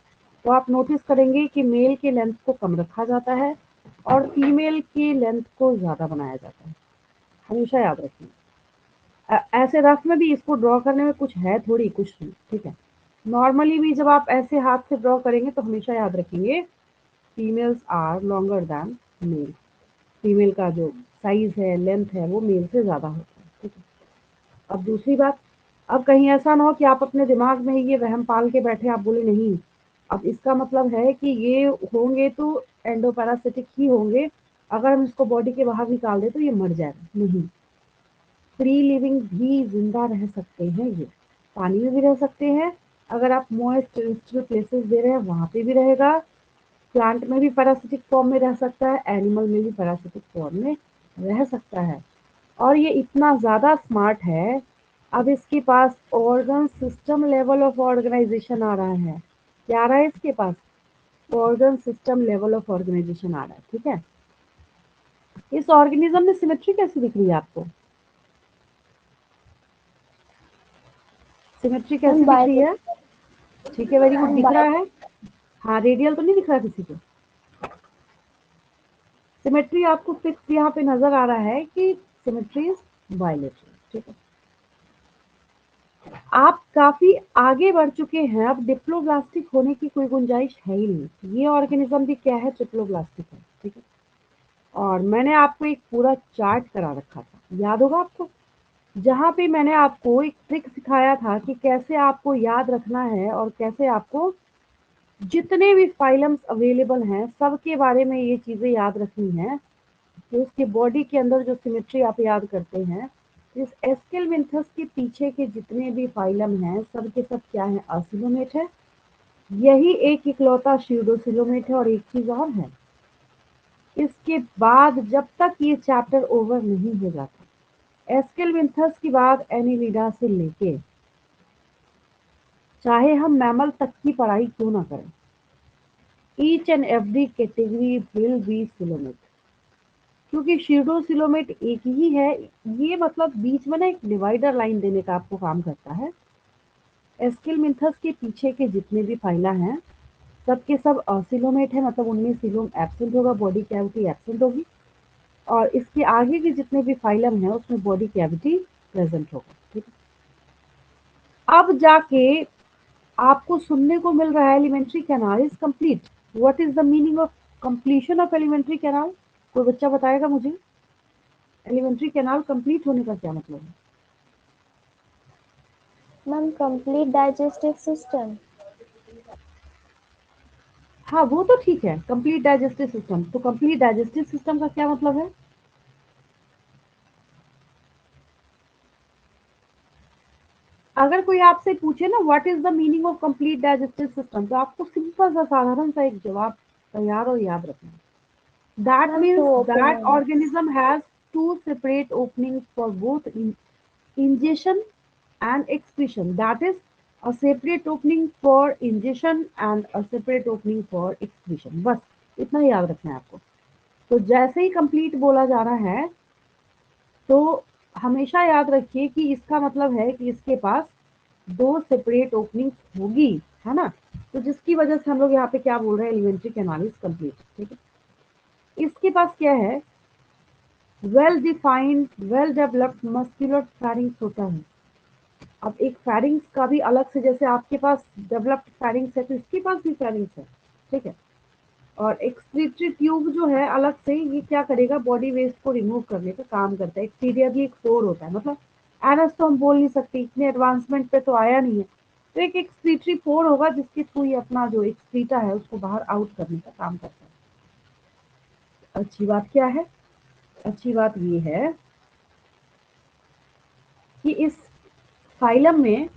तो आप नोटिस करेंगे कि मेल के लेंथ को कम रखा जाता है और फीमेल की लेंथ को ज़्यादा बनाया जाता है, हमेशा याद रखिए। ऐसे रफ में भी इसको ड्रॉ करने में कुछ है थोड़ी, कुछ नहीं। ठीक है, नॉर्मली भी जब आप ऐसे हाथ से ड्रॉ करेंगे तो हमेशा याद रखेंगे females are longer than male. Female का जो साइज है, लेंथ है, वो मेल से ज़्यादा होता है। ठीक है, अब दूसरी बात, अब कहीं ऐसा ना हो कि आप अपने दिमाग में ही ये वहम पाल के बैठे, आप बोले नहीं अब इसका मतलब है कि ये होंगे तो एंडोपैरासिटिक ही होंगे, अगर हम इसको बॉडी के बाहर निकाल दें तो ये मर जाएगा। नहीं, फ्री लिविंग भी जिंदा रह सकते हैं, ये पानी में भी रह सकते हैं, अगर आप मॉइस्ट टेरेस्ट्रियल प्लेसेस दे रहे हैं वहां पे भी रहेगा, प्लांट में भी पैरासिटिक फॉर्म में रह सकता है, एनिमल में भी पैरासिटिक फॉर्म में रह सकता है। और ये इतना ज़्यादा स्मार्ट है, अब इसके पास organ system level of organisation आ रहा है। क्या आ रहा है इसके पास, organ system level of organisation आ रहा है। ठीक है, इस ऑर्गेनिज्म में सिमेट्री कैसी दिख रही है आपको, सिमेट्री कैसी दिख रही है। ठीक है, वेरी गुड, दिख रहा है। हाँ, रेडियल तो नहीं दिख रहा किसी को। सिमेट्री आपको फिक्स यहाँ पे नजर आ रहा है कि सिमेट्री इज बायलेटरल। ठीक है, आप काफी आगे बढ़ चुके हैं, अब डिप्लोब्लास्टिक होने की कोई गुंजाइश है ही नहीं। ये ऑर्गेनिज्म भी क्या है, ट्रिप्लोब्लास्टिक है। ठीक है, और मैंने आपको एक पूरा चार्ट करा रखा था, याद होगा आपको, जहाँ पे मैंने आपको एक ट्रिक सिखाया था कि कैसे आपको याद रखना है और कैसे आपको जितने भी फाइलम्स अवेलेबल हैं सबके बारे में ये चीज़ें याद रखनी है कि उसके बॉडी के अंदर जो सिमेट्री आप याद करते हैं। इस एस्केलमिंथस के पीछे के जितने भी फाइलम हैं सब के सब क्या है, असिलोमेट है। यही एक इकलौता स्यूडोसिलोमेट है। और एक चीज़ और है, इसके बाद जब तक ये चैप्टर ओवर नहीं हो जाता, एस्केलमिंथस के बाद एनिलिडा से लेके चाहे हम मैमल तक की पढ़ाई क्यों ना करें, each and every category will be coulomate. क्योंकि शीर्डोसिलोमेट एक ही है, ये मतलब बीच में ना एक डिवाइडर लाइन देने का आपको काम करता है। एस्किलमिंथस के पीछे के जितने भी फाइला हैं सबके सब सिलोमेट है, मतलब उनमें सिलोम एब्सेंट होगा, बॉडी कैविटी एब्सेंट होगी, और इसके आगे के जितने भी फाइलम है उसमें बॉडी कैविटी प्रेजेंट होगा। ठीक है, अब जाके आपको सुनने को मिल रहा है alimentary canal is complete. What is the meaning of completion of alimentary canal? कोई बच्चा बताएगा मुझे, एलिमेंट्री कैनाल कंप्लीट होने का क्या मतलब है?
Ma'am complete digestive system.
हाँ वो तो ठीक है, कंप्लीट डाइजेस्टिव सिस्टम। तो कंप्लीट डाइजेस्टिव सिस्टम का क्या मतलब है? अगर कोई आपसे पूछे ना what is the meaning of complete digestive system, तो आपको सिंपल सा साधारण सा एक जवाब तैयार और याद रखना है। That
ma'am two
means that
opening.
organism has two separate openings for both ingestion and excretion. That is a separate opening for ingestion and a separate opening for excretion. बस इतना ही याद रखना है आपको। तो जैसे ही कंप्लीट बोला जा रहा है तो हमेशा याद रखिए कि इसका मतलब है कि इसके पास दो सेपरेट ओपनिंग होगी, है ना। तो जिसकी वजह से हम लोग यहाँ पे क्या बोल रहे हैं, एलिमेंट्री कैनाल इज कंप्लीट। ठीक है, इसके पास क्या है, well defined well developed muscular फैरिंग्स होता है। अब एक फैरिंग्स का भी अलग से, जैसे आपके पास डेवलप्ड फैरिंग्स है तो इसके पास भी फैरिंग्स है। ठीक है, और एक्सक्रीटरी ट्यूब जो है अलग से, ये क्या करेगा, बॉडी वेस्ट को रिमूव करने का काम करता है। एक्सटीरिया भी एक फ्लोर होता है, मतलब एनस तो हम बोल नहीं सकते, इतने एडवांसमेंट पे तो आया नहीं है। तो एक एक्सक्रीटरी फ्लोर होगा जिसके थ्रू ये अपना जो एक्सक्रीटा है उसको बाहर आउट करने का काम करता है। अच्छी बात क्या है, अच्छी बात ये है कि इस फाइलम में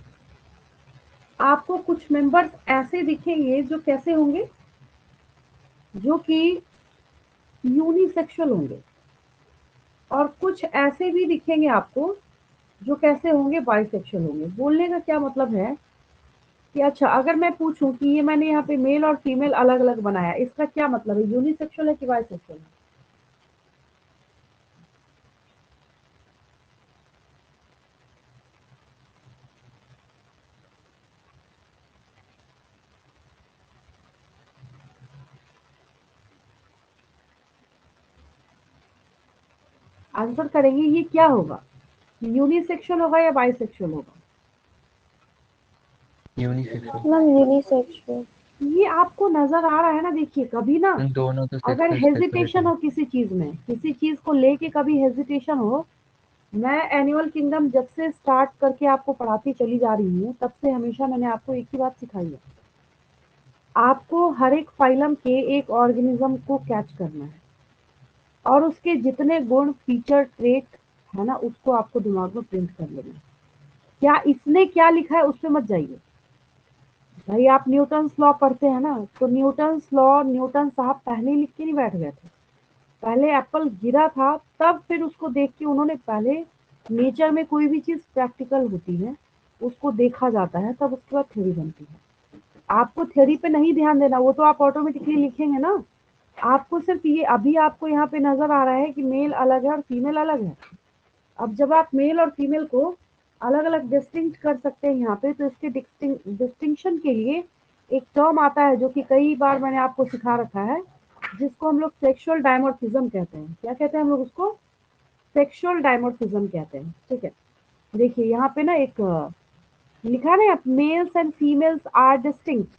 आपको कुछ मेंबर्स ऐसे दिखेंगे जो कैसे होंगे, जो कि यूनिसेक्सुअल होंगे, और कुछ ऐसे भी दिखेंगे आपको जो कैसे होंगे, बाइसेक्सुअल होंगे। बोलने का क्या मतलब है कि अच्छा अगर मैं पूछूं कि ये मैंने यहाँ पे मेल और फीमेल अलग अलग बनाया, इसका क्या मतलब है, यूनिसेक्सुअल है कि बाइसेक्सुअल है? आंसर करेंगे, ये क्या होगा, यूनिसेक्सुअल होगा या बाइसेक्सुअल होगा?
यूनिसेक्सुअल।
Ma'am unisexual.
ये आपको नजर आ रहा है ना, देखिए कभी ना
दोनों के
अगर
सेक्सेस सेपरेट
हेजिटेशन
है।
हो किसी चीज में, किसी चीज को लेके कभी हेजिटेशन हो, मैं एनिमल किंगडम जब से स्टार्ट करके आपको पढ़ाती चली जा रही हूँ तब से हमेशा मैंने आपको एक ही बात सिखाई है, आपको हर एक फाइलम के एक ऑर्गेनिज्म को कैच करना है और उसके जितने गुण फीचर ट्रेट है ना उसको आपको दिमाग में प्रिंट कर लेना है। क्या इसने क्या लिखा है उस पर मत जाइए भाई। आप न्यूटन्स लॉ पढ़ते हैं ना, तो न्यूटन्स लॉ न्यूटन साहब पहले ही लिख के नहीं बैठ गए थे। पहले एप्पल गिरा था, तब फिर उसको देख के उन्होंने, पहले नेचर में कोई भी चीज प्रैक्टिकल होती है उसको देखा जाता है, तब उसके बाद थ्योरी बनती है। आपको थ्योरी पे नहीं ध्यान देना, वो तो आप ऑटोमेटिकली लिखेंगे ना। आपको सिर्फ ये, अभी आपको यहाँ पे नजर आ रहा है कि मेल अलग है और फीमेल अलग है। अब जब आप मेल और फीमेल को अलग अलग डिस्टिंक्ट कर सकते हैं यहाँ पे, तो इसके डिस्टिंक्शन के लिए एक टर्म आता है जो कि कई बार मैंने आपको सिखा रखा है, जिसको हम लोग सेक्सुअल डायमॉर्फिज्म कहते हैं। क्या कहते हैं हम लोग उसको? सेक्सुअल डायमॉर्फिज्म कहते हैं। ठीक है, देखिए यहाँ पे ना एक लिखा है ना, males and females are distinct.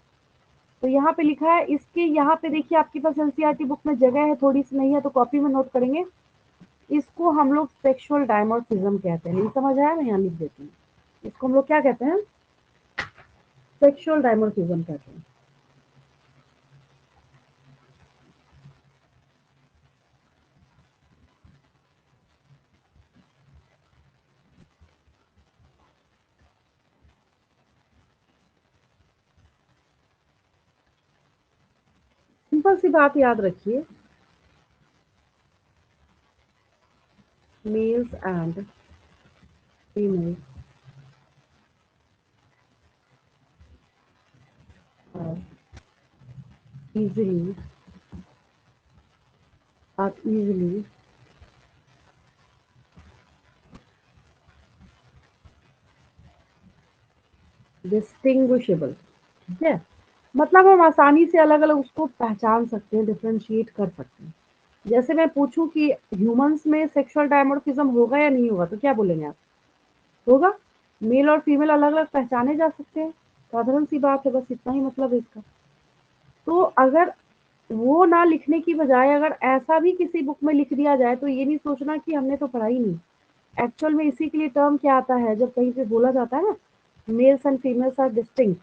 तो यहाँ पे लिखा है, इसके यहाँ पे देखिए आपके पास एनसीईआरटी बुक में जगह है, थोड़ी सी नहीं है तो कॉपी में नोट करेंगे। इसको हम लोग सेक्सुअल डायमॉर्फिज्म कहते हैं। नहीं समझ आया, मैं यहाँ लिख देती हूँ। इसको हम लोग क्या कहते हैं? सेक्सुअल डायमॉर्फिज्म कहते हैं। सिंपल सी बात याद रखिए, mails and females are easily are easily distinguishable, ठीक है, मतलब हम आसानी से अलग अलग उसको पहचान सकते हैं, डिफ्रेंशिएट कर सकते हैं। जैसे मैं पूछूं कि ह्यूमंस में सेक्सुअल डायमॉर्फिज्म होगा या नहीं होगा, तो क्या बोलेंगे आप? होगा। मेल और फीमेल अलग अलग पहचाने जा सकते हैं, साधारण सी बात है, बस इतना ही मतलब है इसका। तो अगर वो ना लिखने की बजाय अगर ऐसा भी किसी बुक में लिख दिया जाए तो ये नहीं सोचना कि हमने तो पढ़ा ही नहीं। एक्चुअल में इसी के लिए टर्म क्या आता है, जब कहीं पे बोला जाता है ना males and females are distinct,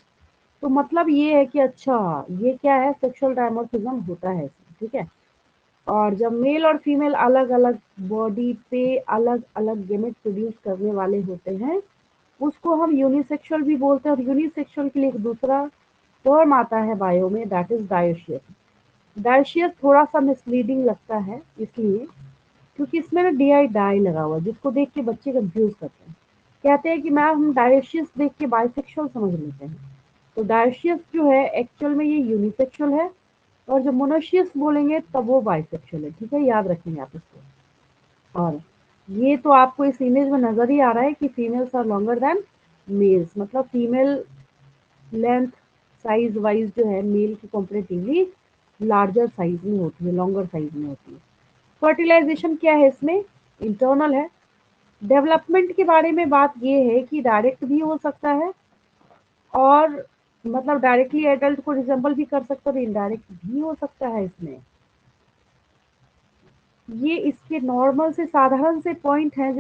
तो मतलब ये है कि अच्छा ये क्या है, सेक्सुअल डायमॉर्फिज्म होता है इसमें, ठीक है। और जब मेल और फीमेल अलग अलग बॉडी पे अलग अलग गेमेट प्रोड्यूस करने वाले होते हैं, उसको हम यूनिसेक्सुअल भी बोलते हैं। और यूनिसेक्सुअल के लिए एक दूसरा टर्म आता है बायो में, दैट इज डायोशियस। डायोशियस थोड़ा सा मिसलीडिंग लगता है इसलिए क्योंकि इसमें ना डी आई डाई लगा हुआ है, जिसको देख के बच्चे कंफ्यूज करते हैं, कहते हैं कि मैम हम डायोशियस देख के बाइसेक्सुअल समझ लेते हैं। तो डायोशियस जो है एक्चुअल में ये यूनिसेक्सुअल है, और जब मोनोशियस बोलेंगे तब वो बाइसेक्सुअल है, ठीक है, याद रखेंगे आप इसको। और ये तो आपको इस इमेज में नजर ही आ रहा है कि females are longer than males, मतलब फीमेल लेंथ साइज वाइज जो है मेल की कंपेरेटिवली लार्जर साइज में होती है, लॉन्गर साइज में होती है। फर्टिलाइजेशन क्या है इसमें, इंटरनल है। डेवलपमेंट के बारे में बात ये है कि डायरेक्ट भी हो सकता है, और मतलब डायरेक्टली एडल्ट को रिजेंबल भी कर सकता है, और इनडायरेक्ट भी हो सकता है इसमें। ये इसके नॉर्मल से साधारण से पॉइंट हैं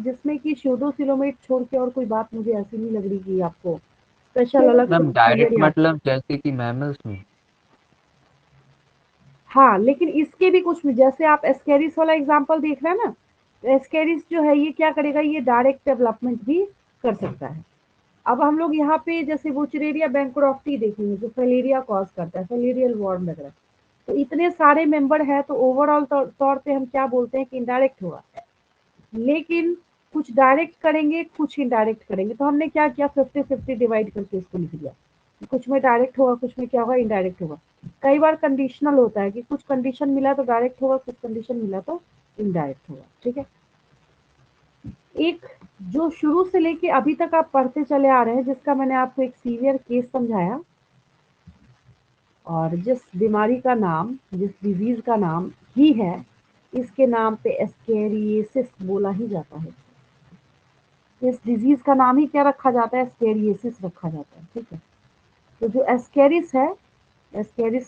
जिसमें कि स्यूडोसिलोमेट छोड़ के और कोई बात मुझे ऐसी नहीं लग रही कि आपको स्पेशल अलग से
मैम
क्लियर
डायरेक्ट
याद।
मतलब जैसे कि मैमल्स में।
हाँ, लेकिन इसके भी कुछ, जैसे आप एस्केरिस वाला एग्जांपल देख रहे हैं ना, तो एस्केरिस जो है ये क्या करेगा, ये डायरेक्ट डेवलपमेंट भी कर सकता है। अब हम लोग यहाँ पे जैसे वुचरेरिया बैंक्रोफ्टी देखेंगे जो फैलेरिया कॉज करता है, फैलेरियल वॉर्म वगैरह, तो इतने सारे मेंबर है, तो ओवरऑल तौर पे हम क्या बोलते हैं कि इनडायरेक्ट हुआ। लेकिन कुछ डायरेक्ट करेंगे, कुछ इनडायरेक्ट करेंगे, तो हमने क्या किया, 50-50 डिवाइड करके इसको लिख दिया। कुछ में डायरेक्ट होगा, कुछ में क्या होगा, इनडायरेक्ट होगा। कई बार कंडीशनल होता है कि कुछ कंडीशन मिला तो डायरेक्ट होगा, कुछ कंडीशन मिला तो इनडायरेक्ट होगा, ठीक है। एक जो शुरू से लेके अभी तक आप पढ़ते चले आ रहे हैं, जिसका मैंने आपको एक सीवियर केस समझाया, और जिस बीमारी का नाम, जिस डिजीज का नाम ही है, इसके नाम पे एस्केरियोसिस बोला ही जाता है। इस डिजीज का नाम ही क्या रखा जाता है, एस्केरियोसिस रखा जाता है, ठीक है। तो जो एस्केरिस है, एस्केरिस,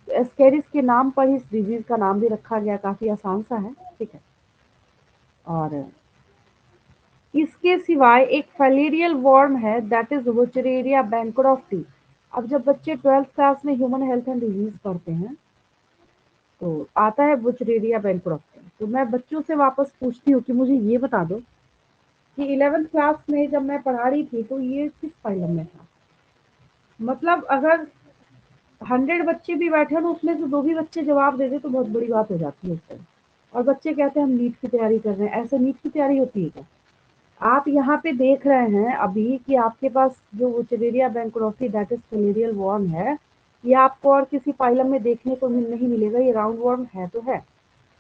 एस्केरिस के नाम पर ही इस डिजीज का नाम भी रखा गया, काफी आसान सा है, ठीक है। और इसके सिवाय एक फैलेरियल वॉर्म है, दैट इज वुचरेरिया बैंक्रोफ्टी। अब जब बच्चे 12th क्लास में ह्यूमन हेल्थ एंड डिजीज पढ़ते हैं तो आता है वुचरेरिया बैंक्रोफ्टी। तो मैं बच्चों से वापस पूछती हूँ कि मुझे ये बता दो कि 11th क्लास में जब मैं पढ़ा रही थी तो ये किस फाइलम में था। मतलब अगर 100 बच्चे भी बैठे हो उसमें से 2 भी बच्चे जवाब दे दे तो बहुत बड़ी बात हो जाती है उस टाइम। और बच्चे कहते हैं हम नीट की तैयारी कर रहे हैं, ऐसे नीट की तैयारी होती है क्या? आप यहाँ पे देख रहे हैं अभी कि आपके पास जो वुचरेरिया बैंक्रोफ्टी दैट इज फैलेरियल वॉर्म है, ये आपको और किसी फाइलम में देखने को नहीं मिलेगा, ये राउंड वॉर्म है तो है।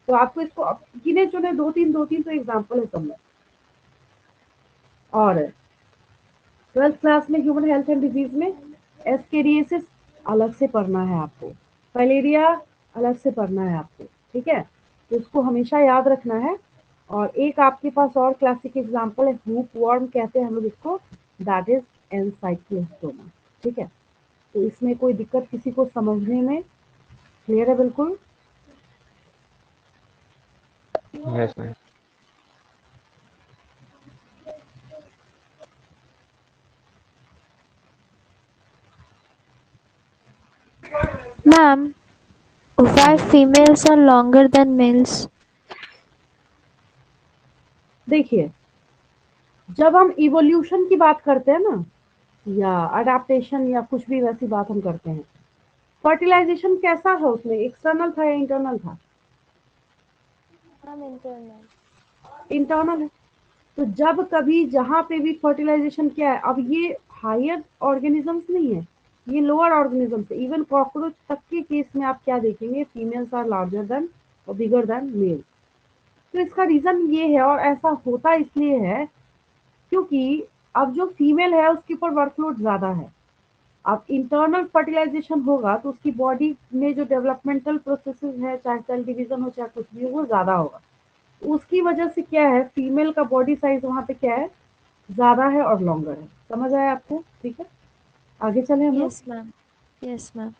तो आपको इसको गिने चुने दो तीन तो एग्जाम्पल है सब में। और 12th क्लास में ह्यूमन हेल्थ एंड डिजीज में एस्केरियोसिस अलग से पढ़ना है आपको, फाइलेरिया अलग से पढ़ना है आपको, ठीक है। तो इसको हमेशा याद रखना है। और एक आपके पास और क्लासिक एग्जांपल है, हुक वॉर्म कहते हैं हम लोग इसको, दैट इज एनसाइक्लोस्टोमा, ठीक है। तो इसमें कोई दिक्कत किसी को समझने में, क्लियर है बिल्कुल?
Yes ma'am.
Ma'am, why females are longer than males?
देखिए, जब हम इवोल्यूशन की बात करते हैं ना, या अडेप्टेशन या कुछ भी वैसी बात हम करते हैं, फर्टिलाइजेशन कैसा है उसमें, एक्सटर्नल था या इंटरनल था?
Ma'am, internal.
इंटरनल है। तो जब कभी जहाँ पे भी फर्टिलाइजेशन क्या है, अब ये हायर ऑर्गेनिजम्स नहीं है, ये लोअर ऑर्गेनिजम्स है। इवन कॉकरोच तक के केस में आप क्या देखेंगे, फीमेल्स आर लार्जर देन और बिगर देन मेल। तो इसका रीजन ये है, और ऐसा होता इसलिए है क्योंकि अब जो फीमेल है उसके ऊपर वर्कलोड ज्यादा है। अब इंटरनल फर्टिलाइजेशन होगा तो उसकी बॉडी में जो डेवलपमेंटल प्रोसेसेस है, चाहे सेल डिवीजन हो चाहे कुछ भी हो, वो ज्यादा होगा। उसकी वजह से क्या है, फीमेल का बॉडी साइज वहां पे क्या है, ज्यादा है और लॉन्गर है। समझ आया आपको? ठीक है, आगे चले हम लोग।
Yes, ma'am. Yes, ma'am.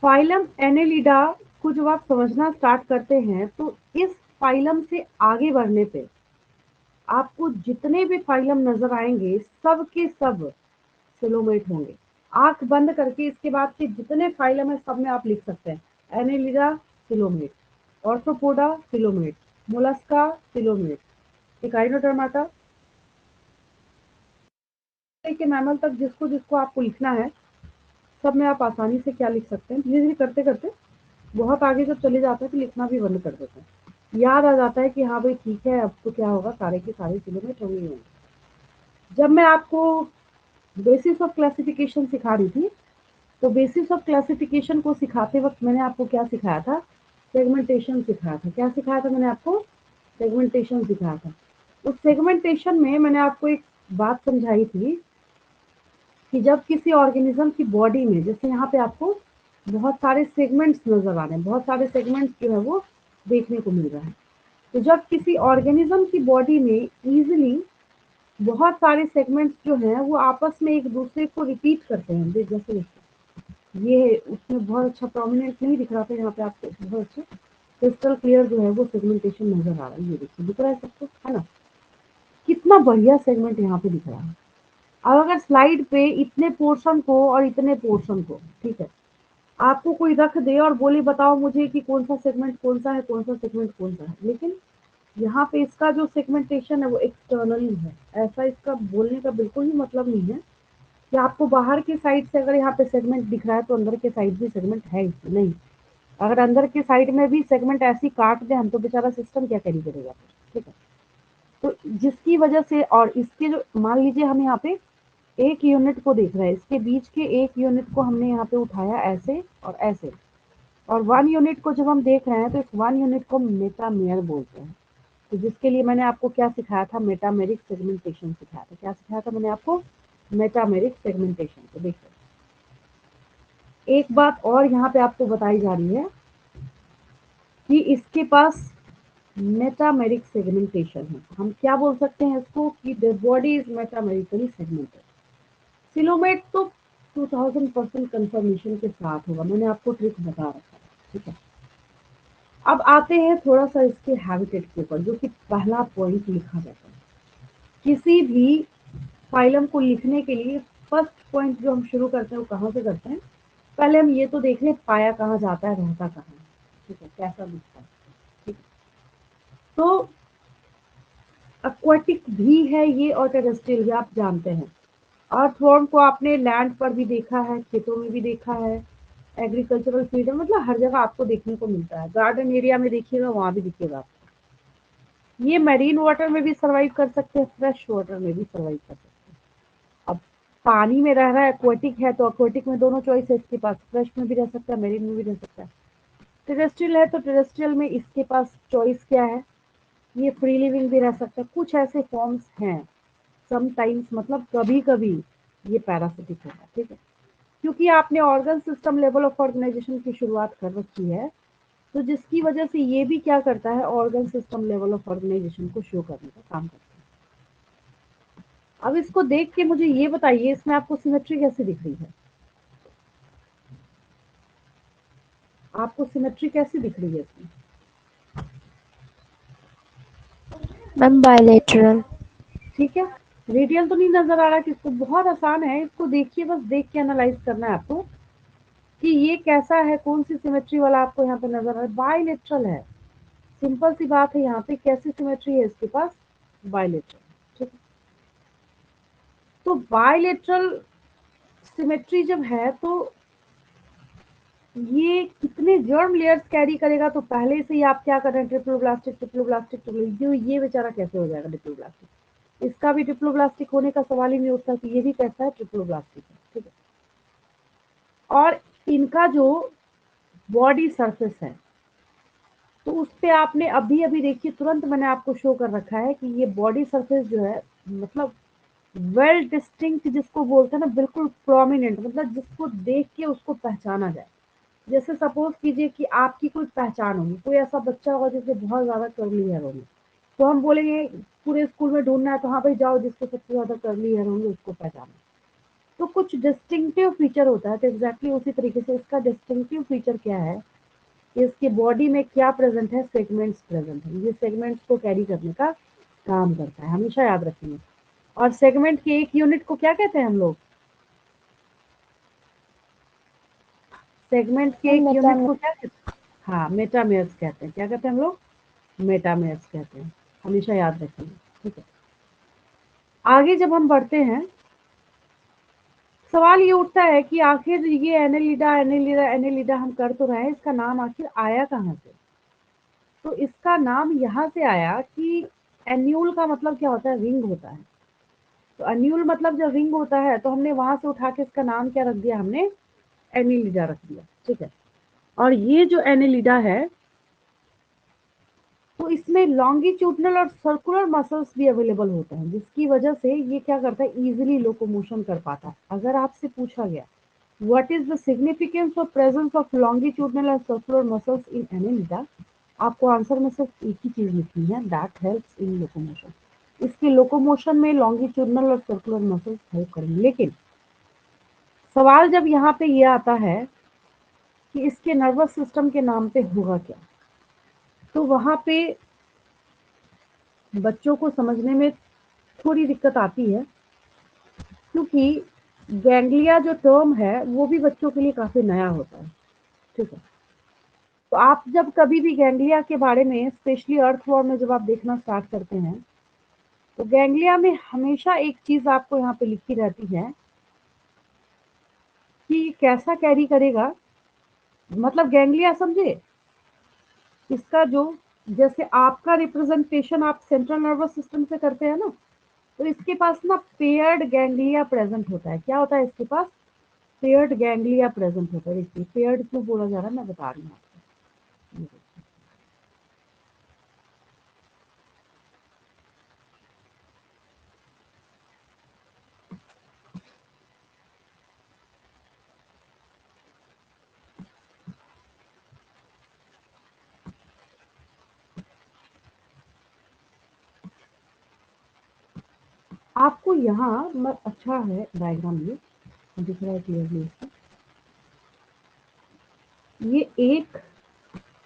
Phylum Annelida को जब आप समझना स्टार्ट करते हैं तो इस फाइलम से आगे बढ़ने पे आपको जितने भी फाइलम नजर आएंगे सब के सब सिलोमेट होंगे। आंख बंद करके इसके बाद के जितने फाइलम है सब में आप लिख सकते हैं। Annelida coelomate, Arthropoda coelomate, Mollusca coelomate, Echinodermata के मैमल तक जिसको जिसको आपको लिखना है सब में आप आसानी से क्या लिख सकते हैं। धीरे धीरे करते करते बहुत आगे जब चले जाते हैं तो लिखना भी बंद कर देते हैं। याद आ जाता है कि हाँ भाई ठीक है, अब तो क्या होगा, सारे के सारे किलोमीटर होंगे ही होंगे। जब मैं आपको बेसिस ऑफ क्लासिफिकेशन सिखा रही थी तो बेसिस ऑफ क्लासिफिकेशन को सिखाते वक्त मैंने आपको क्या सिखाया था, सेगमेंटेशन सिखाया था। क्या सिखाया था मैंने आपको? सेगमेंटेशन सिखाया था। उस सेगमेंटेशन में मैंने आपको एक बात समझाई थी कि जब किसी ऑर्गेनिज्म की बॉडी में, जैसे यहाँ पे आपको बहुत सारे सेगमेंट्स नजर आ रहे हैं, बहुत सारे सेगमेंट्स जो है वो देखने को मिल रहा है, तो जब किसी ऑर्गेनिज्म की बॉडी में इजीली बहुत सारे सेगमेंट्स जो हैं वो आपस में एक दूसरे को रिपीट करते हैं, जैसे ये उसमें बहुत अच्छा प्रोमिनेंट नहीं दिख रहा था, यहाँ पे आपको बहुत अच्छा क्रिस्टल क्लियर जो है वो सेगमेंटेशन नजर आ रहा है। ये देखिए दिख रहा है सबको, है ना? कितना बढ़िया सेगमेंट यहाँ पे दिख रहा है। अब अगर स्लाइड पे इतने पोर्शन को और इतने पोर्शन को, ठीक है, आपको कोई रख दे और बोले बताओ मुझे कि कौन सा सेगमेंट कौन सा है, कौन सा सेगमेंट कौन सा है, लेकिन यहाँ पे इसका जो सेगमेंटेशन है वो एक्सटर्नली है। ऐसा इसका बोलने का बिल्कुल ही मतलब नहीं है कि आपको बाहर की साइड से अगर यहाँ पे सेगमेंट दिख रहा है तो अंदर के साइड भी सेगमेंट है इसमें, नहीं। अगर अंदर के साइड में भी सेगमेंट ऐसी काट दे हम तो बेचारा सिस्टम क्या कैरी करेगा, ठीक है। तो जिसकी वजह से, और इसके जो मान लीजिए हम यहाँ पे एक यूनिट को देख रहे हैं, इसके बीच के एक यूनिट को हमने यहाँ पे उठाया ऐसे और ऐसे, और वन यूनिट को जब हम देख रहे हैं तो इस वन यूनिट को मेटामेयर बोलते हैं। तो जिसके लिए मैंने आपको क्या सिखाया था, मेटामेरिक सेगमेंटेशन सिखाया था। क्या सिखाया था मैंने आपको? Metameric segmentation. तो देखो एक बात और यहाँ पे आपको बताई जा रही है कि इसके पास मेटामेरिक सेगमेंटेशन है। हम क्या बोल सकते हैं इसको कि the body is metamerically segmented. Coelomate तो 2000% कंफर्मेशन के साथ होगा, मैंने आपको ट्रिक बता रखा है, ठीक है। अब आते हैं थोड़ा सा इसके हैबिटेट के ऊपर, जो कि पहला पॉइंट लिखा जाता है किसी भी फाइलम को लिखने के लिए। फर्स्ट पॉइंट जो हम शुरू करते हैं वो कहाँ से करते हैं, पहले हम ये तो देख लें पाया कहाँ जाता है, रहता कहाँ है, ठीक है, कैसा दिखता है, ठीक है। तो एक्वाटिक भी है ये और टेरेस्ट्रियल भी, आप जानते हैं। अर्थवर्म को आपने लैंड पर भी देखा है, खेतों में भी देखा है, एग्रीकल्चरल फील्ड में, मतलब हर जगह आपको देखने को मिलता है। गार्डन एरिया में देखिएगा वहां भी दिखेगा आपको। ये मैरीन वाटर में भी सर्वाइव कर सकते हैं, फ्रेश वाटर में भी सर्वाइव कर सकते हैं। अब पानी में रह रहा है, एक्वाटिक है, तो एक्वाटिक में दोनों चॉइस है इसके पास, फ्रेश में भी रह सकता है, मैरीन में भी रह सकता है। टेरेस्ट्रियल है तो टेरेस्ट्रियल में इसके पास चॉइस क्या है, ये फ्री लिविंग भी रह सकता है। कुछ ऐसे फॉर्म्स हैं समटाइम्स, मतलब कभी कभी ये पैरासिटिक होगा, ठीक है। क्योंकि आपने organ system level of organisation की शुरुआत कर रखी है, तो जिसकी वजह से ये भी क्या करता है, organ system level of organisation को शो करने का काम करता है। अब इसको देख के मुझे ये बताइए इसमें आपको सिमेट्री कैसी दिख रही है? आपको सिमेट्री कैसी दिख रही है इसमें?
Ma'am bilateral.
ठीक है, रेडियल तो नहीं नजर आ रहा किसको? बहुत आसान है, इसको देखिए, बस देख के एनालाइज करना है आपको कि ये कैसा है, कौन सी सिमेट्री वाला आपको यहाँ पे नजर आ रहा है। बायलेटरल है, सिंपल सी बात है। यहाँ पे कैसी सिमेट्री है इसके पास? बायलेटरल। ठीक है, तो बायलेटरल सिमेट्री जब है तो ये कितने जर्म लेयर्स कैरी करेगा? तो पहले से ही आप क्या कर रहे हैं, ट्रिप्लोब्लास्टिक ट्रिप्लोब्लास्टिक ट्रिप्लोब्लास्टिक, ये बेचारा कैसे हो जाएगा डिप्लोब्लास्टिक? इसका भी डिप्लोब्लास्टिक होने का सवाल ही नहीं उठता कि ये भी कैसा है, ट्रिप्लोब्लास्टिक है। ठीक है, और इनका जो बॉडी सरफेस है तो उस पे आपने अभी अभी देखिए, तुरंत मैंने आपको शो कर रखा है कि ये बॉडी सरफेस जो है, मतलब वेल डिस्टिंक्ट जिसको बोलते हैं ना, बिल्कुल प्रोमिनेंट, मतलब जिसको देख के उसको पहचाना जाए। जैसे सपोज कीजिए कि आपकी कोई पहचान होगी, कोई ऐसा बच्चा होगा जिससे बहुत ज्यादा कर्ली हेयर होगी, तो हम बोलेंगे पूरे स्कूल में ढूंढना है तो हाँ भाई जाओ, जिसको सबसे ज्यादा कर्ली हेयर होंगे उसको पहचानो। तो कुछ डिस्टिंक्टिव फीचर होता है, तो एग्जैक्टली उसी तरीके से इसका डिस्टिंक्टिव फीचर क्या है कि इसके बॉडी में क्या प्रेजेंट है? सेगमेंट्स प्रेजेंट है। ये सेगमेंट्स को कैरी करने का काम करता है, हमेशा याद रखेंगे। और सेगमेंट के एक यूनिट को क्या कहते हैं हम लोग? सेगमेंट के एक यूनिट को क्या कहते हैं? हाँ, मेटामेयर्स कहते हैं। क्या कहते हैं हम लोग? मेटामेयर्स कहते हैं, हमेशा याद रखेंगे। ठीक है, आगे जब हम बढ़ते हैं, सवाल ये उठता है कि आखिर ये एनेलिडा एनेलिडा एनेलिडा हम कर तो रहे हैं, इसका नाम आखिर आया कहाँ से? तो इसका नाम यहाँ से आया कि एन्यूल का मतलब क्या होता है? रिंग होता है। तो एन्यूल मतलब जब रिंग होता है तो हमने वहां से उठा के इसका नाम क्या रख दिया? हमने एनेलिडा रख दिया। ठीक है, और ये जो एनेलिडा है तो इसमें लॉन्गिट्यूडनल और सर्कुलर मसल्स भी अवेलेबल होते हैं, जिसकी वजह से ये क्या करता है? इजीली लोकोमोशन कर पाता है। अगर आपसे पूछा गया what is the significance of presence of longitudinal and circular muscles in Annelida, आपको आंसर में सिर्फ एक ही चीज लिखनी है, दैट हेल्प्स इन लोकोमोशन। इसके लोकोमोशन में लॉन्गिट्यूडनल और सर्कुलर मसल्स हेल्प करेंगे। लेकिन सवाल जब यहाँ पे ये आता है कि इसके नर्वस सिस्टम के नाम पे होगा क्या, तो वहां पे बच्चों को समझने में थोड़ी दिक्कत आती है, क्योंकि गैंग्लिया जो टर्म है वो भी बच्चों के लिए काफी नया होता है। ठीक है, तो आप जब कभी भी गैंग्लिया के बारे में, स्पेशली अर्थवॉर्म में जब आप देखना स्टार्ट करते हैं, तो गैंग्लिया में हमेशा एक चीज आपको यहाँ पे लिखी रहती है कि कैसा कैरी करेगा। मतलब गैंग्लिया समझे, इसका जो, जैसे आपका रिप्रेजेंटेशन आप सेंट्रल नर्वस सिस्टम से करते हैं ना, तो इसके पास ना पेयर्ड गैंग्लिया प्रेजेंट होता है। क्या होता है इसके पास? पेयर्ड गैंग्लिया प्रेजेंट होता है। देखिए पेयर्ड क्यों बोला जा रहा है मैं बता रही हूँ आपको। आपको यहाँ अच्छा है डायग्राम, ये दिख रहा है क्लियरली इसका। ये एक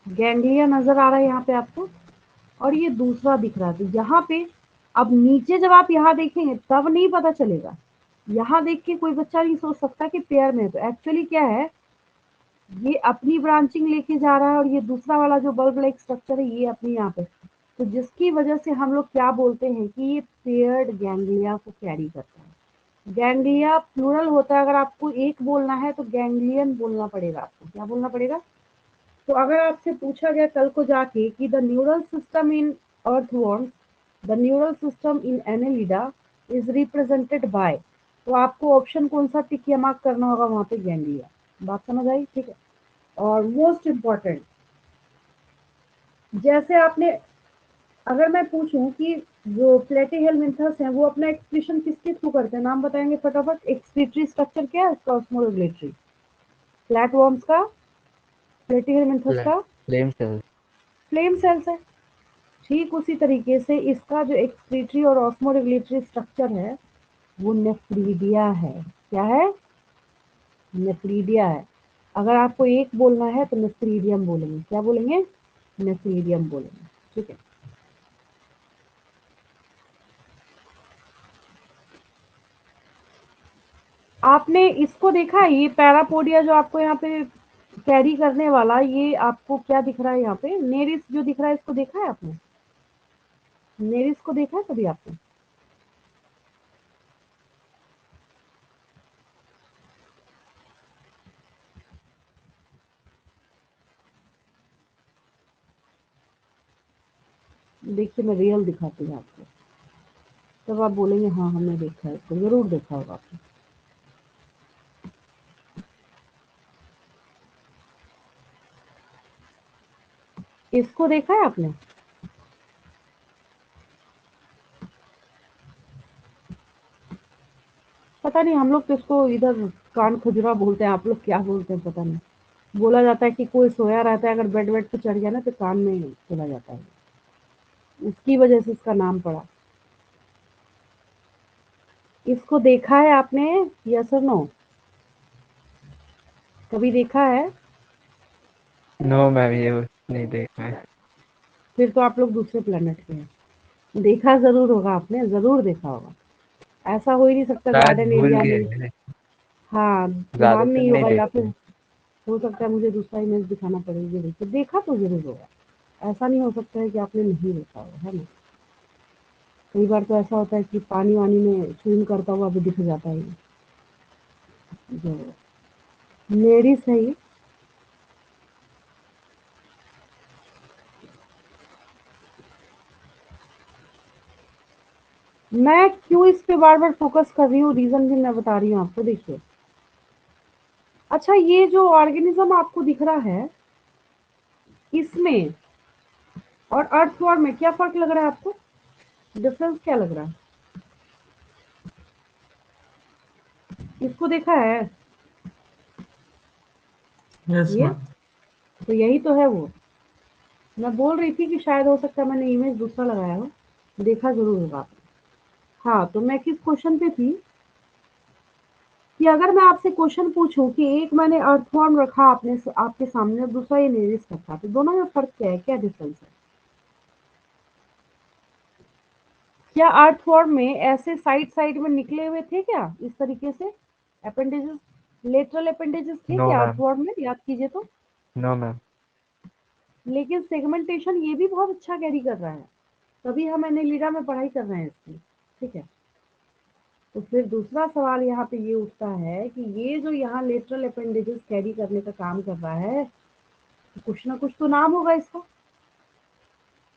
गैंग्लिया नजर आ रहा है यहाँ पे आपको, और ये दूसरा दिख रहा है। तो यहाँ पे अब नीचे जब आप यहाँ देखेंगे तब नहीं पता चलेगा। यहाँ देख के कोई बच्चा नहीं सोच सकता कि पेयर में है। तो एक्चुअली क्या है, ये अपनी ब्रांचिंग लेके जा रहा है, और ये दूसरा वाला जो बल्ब लाइक स्ट्रक्चर है ये अपनी यहाँ पे, तो जिसकी वजह से हम लोग क्या बोलते हैं कि ये पेयर्ड गैंग्लिया को कैरी करता है। गैंग्लिया प्लूरल होता है, अगर आपको एक बोलना है तो गैंग्लियन बोलना पड़ेगा आपको। क्या बोलना पड़ेगा? तो अगर आपसे पूछा गया कल को जाके कि the neural system in earthworms, the neural system in Annelida is represented by, तो आपको ऑप्शन कौन सा टिक या मार्क करना होगा? वहां पे गैंग्लिया। बात समझ आई? ठीक है, और मोस्ट इम्पॉर्टेंट, जैसे आपने, अगर मैं पूछूं कि जो प्लेटीहेलमिंथस हैं वो अपना एक्सक्रीशन किसके थ्रू करते हैं, नाम बताएंगे फटाफट। एक्सक्रीटरी स्ट्रक्चर क्या है इसका? ऑस्मोरेगुलेटरी। फ्लैटवर्म्स का, प्लेटीहेलमिंथस का
फ्लेम सेल्स।
फ्लेम सेल्स है। ठीक उसी तरीके से इसका जो एक्सक्रीटरी और ऑस्मोरेगुलेटरी स्ट्रक्चर है वो नेफ्रीडिया है। क्या है? नेफ्रीडिया है। अगर आपको एक बोलना है तो नेफ्रीडियम बोलेंगे। क्या बोलेंगे? नेफ्रीडियम बोलेंगे। ठीक है, आपने इसको देखा है, ये पैरापोडिया जो आपको यहाँ पे कैरी करने वाला, ये आपको क्या दिख रहा है यहाँ पे, नेरिस जो दिख रहा है, इसको देखा है आपने? नेरिस को देखा है कभी आपने? देखिए मैं रियल दिखाती हूँ आपको, तब आप बोलेंगे हाँ हमने देखा है, इसको जरूर देखा होगा आपने। इसको देखा है आपने? पता नहीं, हम लोग तो इसको इधर कान खजुरा बोलते हैं, आप लोग क्या बोलते हैं पता नहीं। बोला जाता है कि कोई सोया रहता है, अगर बेड वेड पे चढ़ गया ना तो कान में चला जाता है, उसकी वजह से इसका नाम पड़ा। इसको देखा है आपने, यस और नो? कभी देखा है?
नो मैम, ये नहीं देखा है।
फिर तो आप लोग दूसरे प्लेनेट पे हैं। देखा जरूर होगा आपने, जरूर देखा होगा, ऐसा हो ही नहीं सकता
शायद
गार्डन
भूल
एरिया
गए
में।
हैं,
हाँ, ध्यान
ज्यादातर
नहीं
नहीं
होगा, या
देखते
फिर
हैं।
हो सकता है मुझे दूसरा इमेज दिखाना पड़ेगा। देखिए, देखा तो जरूर होगा, ऐसा नहीं हो सकता है कि आपने नहीं देखा होगा, है ना? कई बार तो ऐसा होता है कि पानी वानी में स्विम करता हुआ भी दिख जाता है ये। जो लेडीज है ये, मैं क्यों इस पे बार बार फोकस कर रही हूँ, रीजन भी मैं बता रही हूँ आपको। देखिए, अच्छा ये जो ऑर्गेनिज्म आपको दिख रहा है, इसमें और अर्थवॉर्म में क्या फर्क लग रहा है आपको? डिफरेंस क्या लग रहा है? इसको देखा है
Yes,
ये?
ma'am.
तो यही तो है वो। मैं बोल रही थी कि शायद हो सकता है मैंने इमेज दूसरा लगाया हो, देखा जरूर होगा आपने। हाँ, तो मैं किस क्वेश्चन पे थी कि अगर मैं आपसे क्वेश्चन पूछूं कि एक मैंने अर्थवॉर्म रखा आपने आपके सामने और दूसरा ये नेरिस रखा, तो दोनों में फर्क क्या है, क्या डिफरेंस है? क्या अर्थवॉर्म में ऐसे साइड साइड में निकले हुए थे क्या, इस तरीके से अपेंडेजेस, लेटरल अपेंडेजेस थे
नो
क्या
मैम,
अर्थवॉर्म में, याद कीजिए तो।
No ma'am.
लेकिन सेगमेंटेशन ये भी बहुत अच्छा कैरी कर रहा है, तभी हम एनेलिडा में पढ़ाई कर रहे हैं इसकी, ठीक है? तो फिर दूसरा सवाल यहाँ पे ये उठता है कि ये जो यहाँ लेटरल अपेंडेजेस कैरी करने का काम कर रहा है, तो कुछ ना कुछ तो नाम होगा इसका।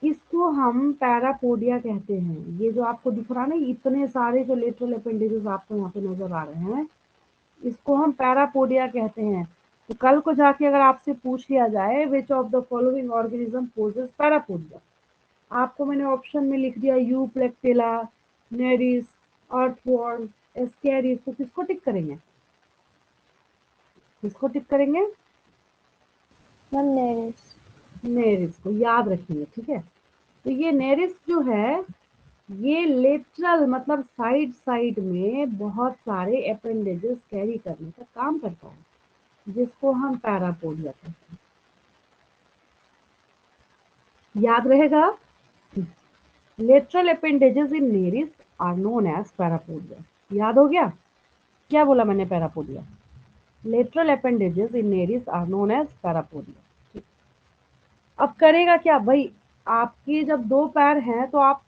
इसको हम पैरापोडिया कहते हैं। ये जो आपको दिख रहा है ना, इतने सारे जो लेटरल अपेंडेजेस आपको यहाँ पे नजर आ रहे हैं, इसको हम पैरापोडिया कहते हैं। तो कल को जाके अगर आपसे पूछ लिया जाए which of the following organism possess parapodia, आपको मैंने ऑप्शन में लिख दिया यूप्लेक्टेला, नेरिस, अर्थवॉर्म, एस्केरिस, तो किसको टिक करेंगे? किसको टिक करेंगे?
Ma'am Nereis.
नेरिस को याद रखेंगे, ठीक है? तो ये नेरिस जो है, ये लेटरल मतलब साइड साइड में बहुत सारे अपेंडेजेस कैरी करने का काम करता है, जिसको हम पैरापोडिया कहते हैं। याद रहेगा, lateral appendages in Nereis are known as parapodia. याद हो गया क्या बोला मैंने? Parapodia, lateral appendages in Nereis are known as parapodia. अब करेगा क्या भाई? आपके जब दो पैर हैं तो आप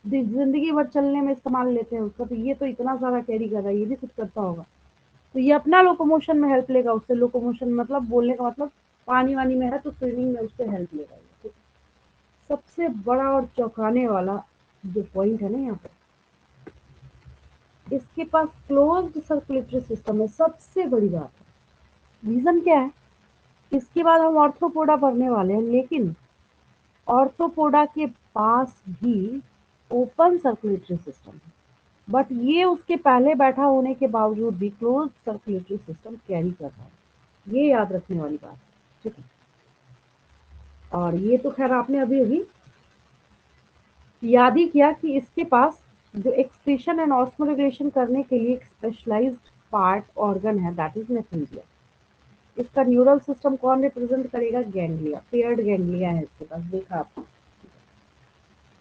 जिंदगी भर चलने में इस्तेमाल लेते हैं उसका, तो ये तो इतना सारा कैरी कर रहा है, ये भी कुछ करता होगा, तो ये अपना लोकोमोशन में हेल्प लेगा उससे। लोकोमोशन मतलब बोलने का मतलब, पानी वानी में है तो स्विमिंग में उससे हेल्प लेगा ये। सबसे बड़ा और चौंकाने वाला जो पॉइंट है ना यहाँ पे, इसके पास क्लोज्ड सर्कुलेटरी सिस्टम है, सबसे बड़ी बात है। रीजन क्या है? इसके बाद हम ऑर्थोपोडा पढ़ने वाले हैं, लेकिन ऑर्थोपोडा के पास भी ओपन सर्कुलेटरी सिस्टम है, बट ये उसके पहले बैठा होने के बावजूद भी क्लोज सर्कुलेटरी सिस्टम कैरी कर रहा है। ये याद रखने वाली बात है, ठीक है? और ये तो खैर आपने अभी अभी याद ही किया कि इसके पास जो एक्सक्रीशन एंड ऑस्मोरेगुलेशन करने के लिए एक स्पेशलाइज्ड पार्ट ऑर्गन है, दैट इज मेसेंजिया। इसका न्यूरल सिस्टम कौन रिप्रेजेंट करेगा? गैंग्लिया, पेयर्ड गैंग्लिया है इसके पास, देखा आपने।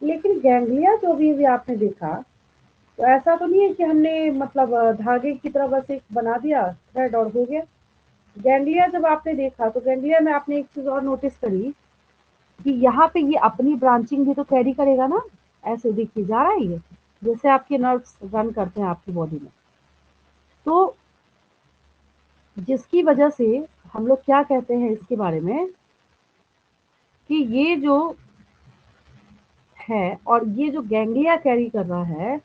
लेकिन गैंग्लिया जो भी आपने देखा, तो ऐसा तो नहीं है कि हमने मतलब धागे की तरह बस एक बना दिया थ्रेड और हो गया। गैंग्लिया जब आपने देखा तो गैंग्लिया में आपने एक चीज और नोटिस करी कि यहाँ पे ये अपनी ब्रांचिंग भी तो कैरी करेगा ना, ऐसे देखिए जा रहा है ये, जैसे आपके नर्व्स रन करते हैं आपकी बॉडी में। तो जिसकी वजह से हम लोग क्या कहते हैं इसके बारे में कि ये जो है और ये जो गैंग्लिया कैरी कर रहा है,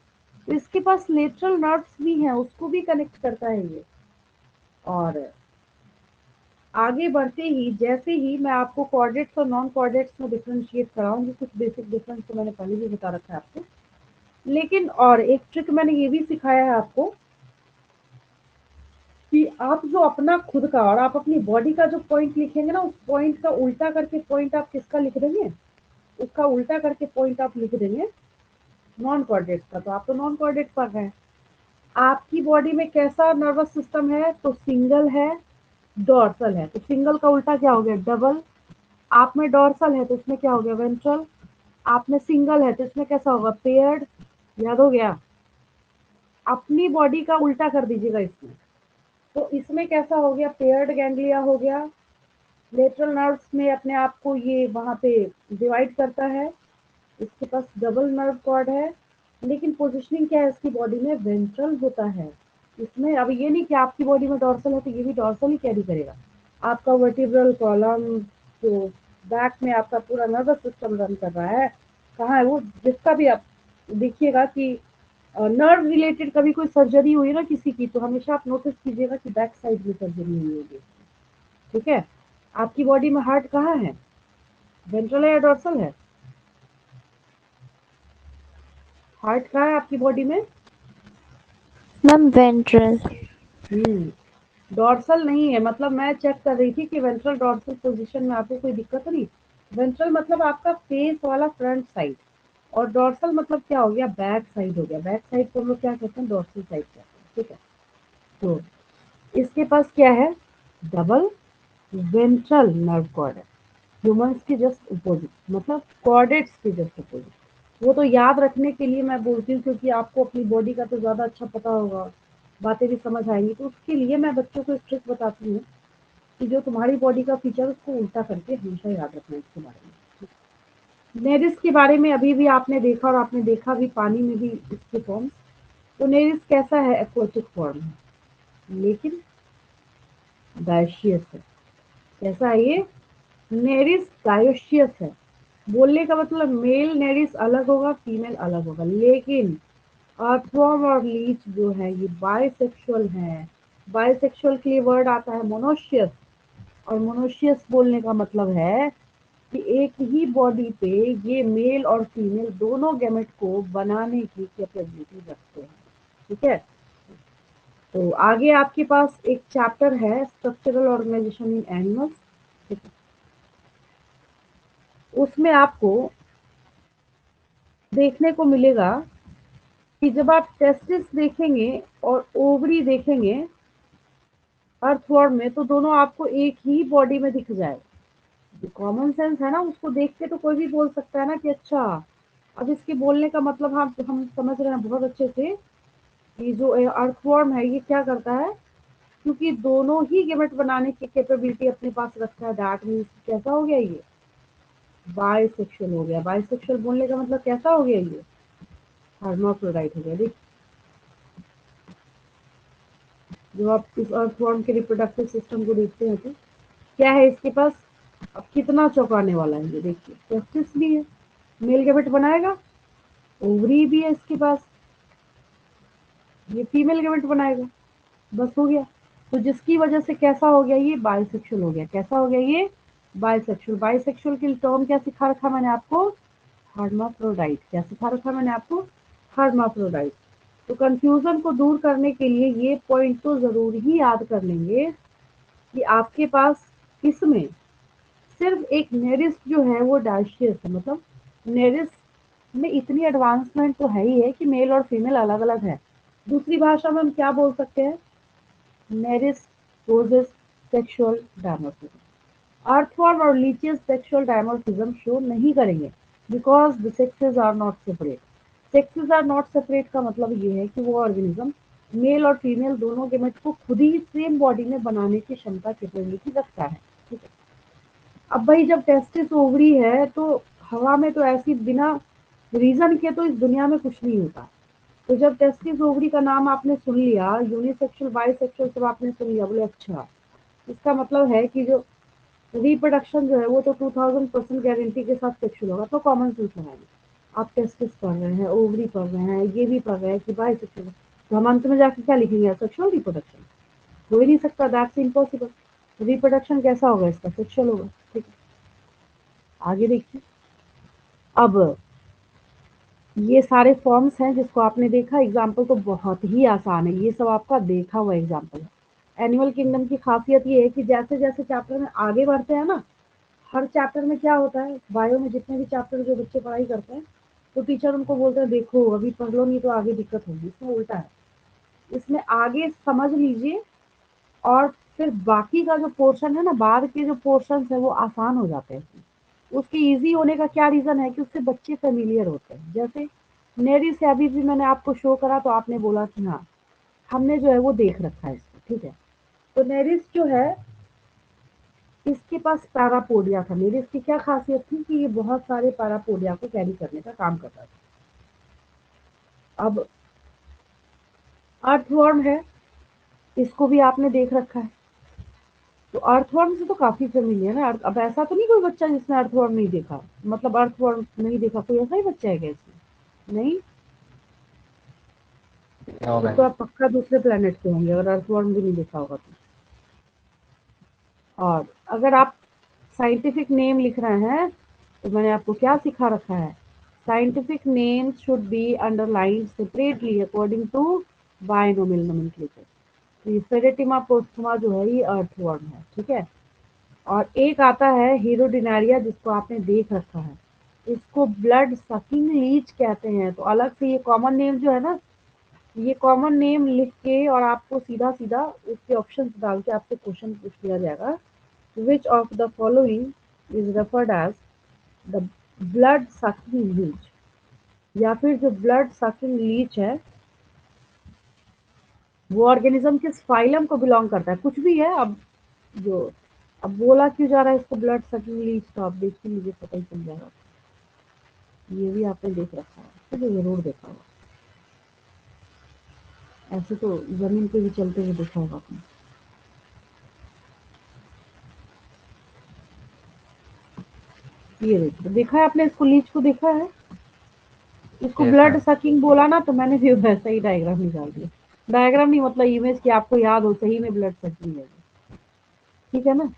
तो इसके पास लेटरल नर्व्स भी हैं, उसको भी कनेक्ट करता है ये। और आगे बढ़ते ही जैसे ही मैं आपको कॉर्डेट्स और नॉन कॉर्डेट्स में डिफरेंशिएट कराऊंगी, कुछ बेसिक डिफरेंस तो मैंने पहले भी बता रखा है आपको, लेकिन और एक ट्रिक मैंने ये भी सिखाया है आपको कि आप जो अपना खुद का और आप अपनी बॉडी का जो पॉइंट लिखेंगे ना, उस पॉइंट का उल्टा करके पॉइंट आप किसका लिख देंगे, उसका उल्टा करके पॉइंट आप लिख देंगे नॉन कोऑर्डिनेट्स का। तो आप तो नॉन कोऑर्डिनेट पढ़ रहे हैं। आपकी बॉडी में कैसा नर्वस सिस्टम है, तो सिंगल है, डॉर्सल है, तो सिंगल का उल्टा क्या हो गया, डबल। आप में डॉर्सल है तो इसमें क्या हो गया, वेंट्रल। आप में सिंगल है तो इसमें कैसा होगा, पेयर्ड। याद हो गया, अपनी बॉडी का उल्टा कर दीजिएगा इसमें। तो इसमें कैसा हो गया, पेयर्ड गैंग्लिया हो गया। लेटरल नर्व्स में अपने आप को ये वहां पे डिवाइड करता है, इसके पास डबल नर्व कॉर्ड है, लेकिन पोजिशनिंग क्या है इसकी बॉडी में, वेंट्रल होता है इसमें। अब ये नहीं कि आपकी बॉडी में डॉर्सल है तो ये भी डॉर्सल ही कैरी करेगा। आपका वर्टिब्रल कॉलम जो बैक में आपका पूरा नर्वस सिस्टम रन कर रहा है, कहाँ है वो, जिसका भी आप देखिएगा कि नर्व रिलेटेड कभी कोई सर्जरी हुई ना किसी की, तो हमेशा आप नोटिस कीजिएगा कि बैक साइड में सर्जरी हुई होगी। ठीक है, आपकी बॉडी में हार्ट कहाँ है, वेंट्रल है या डॉर्सल है, हार्ट कहाँ है आपकी बॉडी में,
मैम वेंट्रल।
डॉर्सल नहीं है। मतलब मैं चेक कर रही थी कि वेंट्रल डॉर्सल पोजीशन में आपको कोई दिक्कत तो नहीं। वेंट्रल मतलब आपका फेस वाला फ्रंट साइड, और डॉर्सल मतलब क्या हो गया, बैक साइड हो गया। बैक साइड को हम लोग क्या कहते हैं, डॉर्सल साइड कहते हैं। ठीक है, तो इसके पास क्या है, डबल वेंट्रल नर्व कॉर्ड है, ह्यूमंस के जस्ट अपोजिट, मतलब कॉर्डेट्स के जस्ट अपोजिट। वो तो याद रखने के लिए मैं बोलती हूँ क्योंकि आपको अपनी बॉडी का तो ज़्यादा अच्छा पता होगा, बातें भी समझ आएंगी, तो उसके लिए मैं बच्चों को एक ट्रिक बताती हूँ कि जो तुम्हारी बॉडी का फीचर उसको उल्टा करके हमेशा याद रखना है इसके बारे में। नेरिस के बारे में अभी भी आपने देखा, और आपने देखा भी पानी में भी इसके फॉर्म्स। तो नेरिस कैसा है, एक्वाटिक फॉर्म है, लेकिन डायशियस है। कैसा है ये, नेरिस डायोशियस है। बोलने का मतलब मेल नेरिस अलग होगा, फीमेल अलग होगा, लेकिन अर्थवर्म और लीच जो है ये बाइसेक्सुअल है। बाइसेक्सुअल के लिए वर्ड आता है मोनोशियस, और मोनोशियस बोलने का मतलब है कि एक ही बॉडी पे ये मेल और फीमेल दोनों गैमेट को बनाने की कैपेबिलिटी रखते हैं। ठीक है, तो आगे आपके पास एक चैप्टर है स्ट्रक्चरल ऑर्गेनाइजेशन इन एनिमल्स। उसमें आपको देखने को मिलेगा कि जब आप टेस्टिस देखेंगे और ओवरी देखेंगे अर्थवर्म में, तो दोनों आपको एक ही बॉडी में दिख जाए। जो कॉमन सेंस है ना, उसको देख के तो कोई भी बोल सकता है ना कि अच्छा, अब इसके बोलने का मतलब हम समझ रहे हैं बहुत अच्छे से कि जो अर्थवर्म है ये क्या करता है, क्योंकि दोनों ही गैमेट बनाने की कैपेबिलिटी अपने पास रखता है, दैट मीन्स कैसा हो गया ये, बाइसेक्सुअल हो गया। बाइसेक्सुअल बोलने का मतलब कैसा हो गया ये, हर्माफ्रोडाइट हो गया। देखिए, जो आप इस अर्थवर्म के रिप्रोडक्टिव सिस्टम को देखते हैं तो क्या है इसके पास, अब कितना चौंकाने वाला है ये देखिए, टेस्टिस भी है, मेल गैमेट बनाएगा, ओवरी भी है इसके पास, ये फीमेल गैमेट बनाएगा, बस हो गया। तो जिसकी वजह से कैसा हो गया, ये बाइसेक्सुअल हो गया। कैसा हो गया ये, बाइसेक्सुअल। बाइसेक्सुअल की टर्म क्या सिखा रखा मैंने आपको, हर्माफ्रोडाइट। क्या सिखा रखा मैंने आपको, हर्माफ्रोडाइट। तो कंफ्यूजन को दूर करने के लिए ये पॉइंट तो जरूर ही याद कर लेंगे कि आपके पास इसमें सिर्फ एक नेरिस जो है वो डायशियस है। मतलब नेरिस में इतनी एडवांसमेंट तो है ही है कि मेल और फीमेल अलग अलग है। दूसरी भाषा में हम क्या बोल सकते हैं, Nereis possess sexual dimorphism. Earthworm और लीचेस सेक्सुअल डायमॉर्फिज्म शो नहीं करेंगे because the sexes are not separate. Sexes are not separate का मतलब ये है कि वो ऑर्गेनिज्म मेल और फीमेल दोनों गेमेट को खुद ही सेम बॉडी में बनाने की क्षमता कैपेबिलिटी रखता है, ठीक है। अब भाई जब टेस्टिस ओवरी है तो हवा में तो ऐसी बिना रीजन के तो इस दुनिया में कुछ नहीं होता। तो जब टेस्टिस ओवरी का नाम आपने सुन लिया, यूनिसेक्सुअल बाइसेक्सुअल सब आपने सुन लिया, बोले अच्छा इसका मतलब है कि जो रिप्रोडक्शन जो है वो तो 2000% गारंटी के साथ सेक्सुअल होगा। तो कॉमन सेंस लगाइए, आप टेस्टिस पढ़ रहे हैं, ओवरी पढ़ रहे हैं, ये भी पढ़ रहे हैं कि बाइसेक्सुअल, तो हम अंत में जाकर क्या लिखेंगे? Sexual reproduction. हो ही नहीं सकता, दैट्स इम्पॉसिबल। रिप्रोडक्शन कैसा होगा इसका? सेक्सुअल होगा, ठीक है। आगे देखिए, अब ये सारे फॉर्म्स हैं जिसको आपने देखा। एग्जाम्पल तो बहुत ही आसान है, ये सब आपका देखा हुआ एग्जाम्पल है। एनिमल किंगडम की खासियत ये है कि जैसे जैसे चैप्टर में आगे बढ़ते हैं ना, हर चैप्टर में क्या होता है, बायो में जितने भी चैप्टर जो बच्चे पढ़ाई करते हैं तो टीचर उनको बोलते हैं देखो अभी पढ़ लो नहीं तो आगे दिक्कत होगी। इसमें उल्टा है, इसमें आगे समझ लीजिए और फिर बाकी का जो पोर्शन है ना, बाद के जो पोर्शन है वो आसान हो जाते हैं। उसके इजी होने का क्या रीजन है कि उससे बच्चे फेमिलियर होते हैं। जैसे नेरी से अभी भी मैंने आपको शो करा तो आपने बोला कि हाँ हमने जो है वो देख रखा है इसको, ठीक है। तो नेरिस जो है इसके पास पैरापोडिया था। नेरिस की क्या खासियत थी कि ये बहुत सारे पैरापोडिया को कैरी करने का काम करता था। अब अर्थवर्म है, इसको भी आपने देख रखा है। तो अर्थवर्म से तो काफी फेमिलियर है। अब ऐसा तो नहीं कोई बच्चा जिसने अर्थवर्म नहीं देखा, मतलब अर्थवर्म नहीं देखा, कोई ऐसा ही बच्चा है क्या इसमें? नहीं,
नो
फिर
मैम।
तो आप पक्का दूसरे प्लेनेट के होंगे अगर अर्थवर्म भी नहीं देखा होगा तो। और अगर आप साइंटिफिक नेम लिख रहे हैं तो मैंने आपको क्या सिखा रखा है? Scientific name should be underlined separately according to binomial nomenclature. तो ये फेरेटिमा पोस्टुमा जो है ये अर्थवर्म है, ठीक है। और एक आता है हीरोडिनारिया जिसको आपने देख रखा है, इसको ब्लड सकिंग लीच कहते हैं। तो अलग से ये कॉमन नेम जो है ना, ये कॉमन नेम लिख के और आपको सीधा सीधा उसके ऑप्शंस डाल के आपसे क्वेश्चन पूछ लिया जाएगा, which of the following is referred as the blood sucking leech, या फिर जो ब्लड सकिंग लीच है वो ऑर्गेनिज्म किस फाइलम को बिलोंग करता है, कुछ भी है। अब जो अब बोला क्यों जा रहा है इसको ब्लड सकिंग लीच, तो आप देखिए मुझे पता ही चल जाएगा। ये भी आपने देख रखा है, ठीक है, जरूर देखा होगा। ऐसे तो जमीन पे भी चलते हुए देखा होगा आपने। ये देखो, देखा है आपने इसको, लीच को देखा है। इसको
यस
ब्लड
मैम।
सकिंग बोला ना तो मैंने भी वैसा ही डायग्राम निकाल दिया। डायग्राम नहीं मतलब इमेज की आपको याद हो सही में ब्लड सकिंग है, ठीक है ना।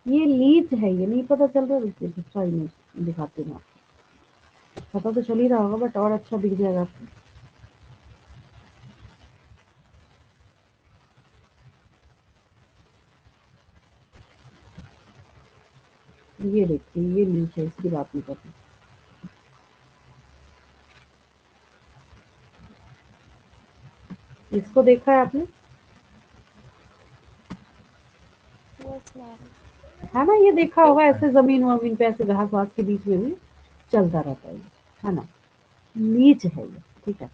ये लीच है, ये नहीं पता चल रहा है, रुकिए दूसरा इमेज दिखाते हैं आपको। पता तो चल ही रहा होगा बट और अच्छा दिख जाएगा आपको। ये देखिए ये लीच है, इसकी बात नहीं करती। इसको देखा है आपने?
Yes ma'am.
है ना, ये देखा होगा, ऐसे जमीन वमीन पे ऐसे घास वास के बीच में भी चलता रहता है ना। लीच है ये, ठीक है।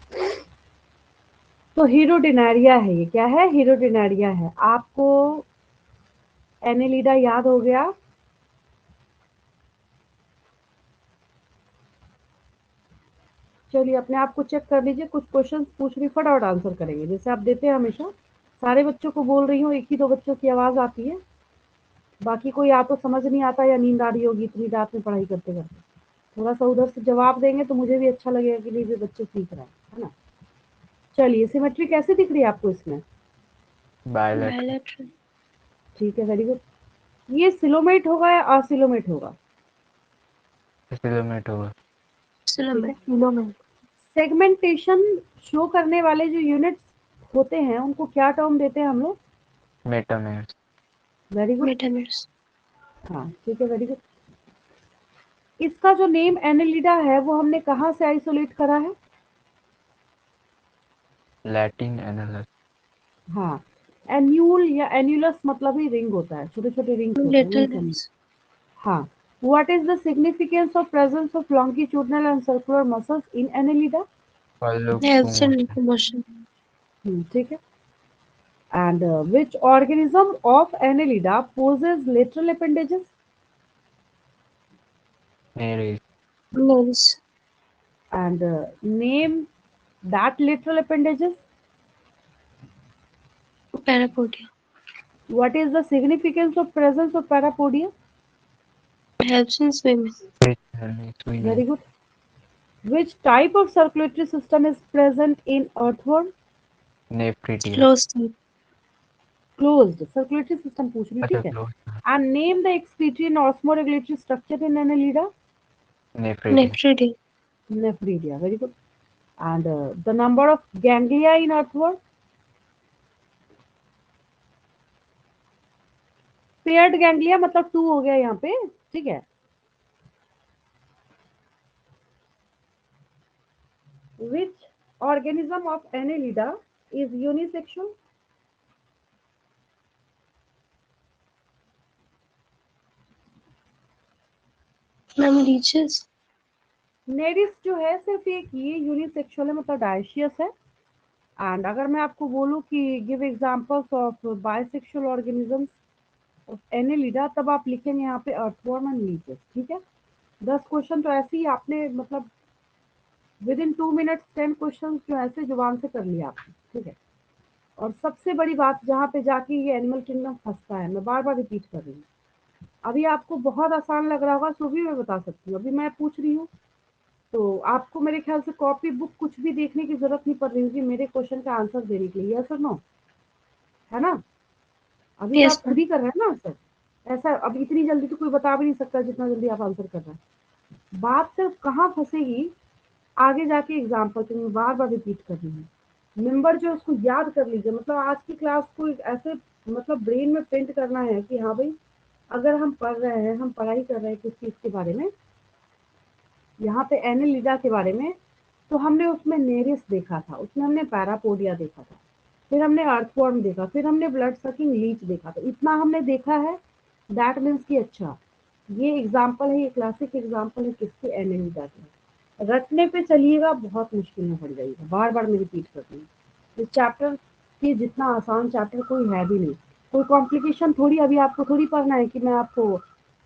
तो हीरोडिनारिया है, ये क्या है? हीरोडिनारिया है। आपको एनेलिडा याद हो गया? चलिए अपने आप को चेक कर लीजिए, कुछ क्वेश्चन पूछ रही फटाफट आंसर करेंगे जैसे आप देते हैं हमेशा। सारे बच्चों को बोल रही हूँ, एक ही दो बच्चों की आवाज आती है, बाकी कोई या तो समझ नहीं आता या नींद आ रही होगी इतनी रात में पढ़ाई करते करते। थोड़ा सा उधर से जवाब देंगे तो मुझे भी अच्छा लगेगा कि नहीं भी बच्चे सीख रहे हैं, है ना। चलिए सिमेट्री कैसे दिख रही है आपको इसमें?
बायोलेट।
बायोलेटरल।
ठीक है, वेरी गुड। ये सिलोमेट होगा या असिलोमेट होगा?
किलोमीटर होगा।
ठीक है।
किलोमीटर।
सेगमेंटेशन शो करने वाले जो यूनिट्स होते हैं उनको क्या टर्म देते हैं हम लोग?
मेटामेर्स।
Very good.
मेटामेर्स।
हाँ ठीक है, वेरी गुड। इसका जो नेम एनेलिडा है वो हमने कहाँ से आइसोलेट करा है?
लैटिन एनालस।
हाँ, एन्यूल या एन्यूलस मतलब ही रिंग होता है, छोटे छोटे रिंग्स होते हैं, वही
लिटिल
से हमने।
रिंग्स।
हाँ, What is the significance of presence of longitudinal and circular muscles in annelida?
Helps in locomotion.
ठीक है. And which organism of annelida possesses lateral appendages?
Nares.
Nares.
And name that lateral appendages.
Parapodia.
What is the significance of presence of parapodia?
Helps in swimming.
Very good. Which type of circulatory system is present in earthworm?
Nephridia.
Closed type.
Closed circulatory system पूछ रही हूँ,
अच्छा
ठीक है.
closed.
And name the excretory and osmoregulatory structure in annelida.
Nephridia.
Nephridia.
Nephridia. Very good. And the number of ganglia in earthworm. Paired ganglia मतलब 2 हो गया यहाँ पे, ठीक है. Which organism of annelida is unisexual?
Ma'am leeches.
Nereis जो है सिर्फ एक ये यूनिसेक्सुअल है, मतलब डायशियस है. एंड अगर मैं आपको बोलूँ कि give examples of bisexual organisms of Annelida, तब आप लिखेंगे यहाँ पे अर्थवर्म एंड लीचेस, ठीक है. 10 क्वेश्चन तो ऐसे ही आपने मतलब विद इन 2 मिनट्स 10 क्वेश्चन जो ऐसे जुबान से कर लिया आपने, ठीक है. और सबसे बड़ी बात जहाँ पे जाके ये एनिमल किंगडम फंसता है, मैं बार बार रिपीट कर रही हूँ. अभी आपको बहुत आसान लग रहा होगा, तो भी मैं बता सकती हूँ. अभी मैं पूछ रही हूँ तो आपको मेरे ख्याल से कॉपी बुक कुछ भी देखने की जरूरत नहीं पड़ रही होगी मेरे क्वेश्चन का आंसर देने के लिए. यस और नो, है ना. अभी तो
Yes,
आप खुद ही कर रहे हैं ना आंसर. ऐसा अब इतनी जल्दी तो कोई बता भी नहीं सकता जितना जल्दी आप आंसर कर रहे हैं. बात सिर्फ कहाँ फंसेगी, आगे जाके एग्जाम्पल तो मैं बार बार रिपीट कर रही हूँ. नंबर जो उसको याद कर लीजिए, मतलब आज की क्लास को ऐसे मतलब ब्रेन में प्रिंट करना है कि हाँ भाई, अगर हम पढ़ रहे हैं, हम पढ़ाई कर रहे हैं किस चीज के बारे में, यहाँ पे एनेलिडा के बारे में, तो हमने उसमें नेरिस देखा था, उसमें हमने पैरापोडिया देखा था, फिर हमने अर्थवर्म देखा, फिर हमने ब्लड सकिंग लीच देखा. तो इतना हमने देखा है, दैट मीन्स कि अच्छा ये एग्जाम्पल है, ये क्लासिक एग्जाम्पल है किसके, एनेलिडा के. रटने पे चलिएगा बहुत मुश्किल में पड़ जाइएगा. बार बार मैं रिपीट कर रही हूँ, इस चैप्टर के जितना आसान चैप्टर कोई है भी नहीं. कोई कॉम्प्लिकेशन थोड़ी, अभी आपको थोड़ी पढ़ना है कि मैं आपको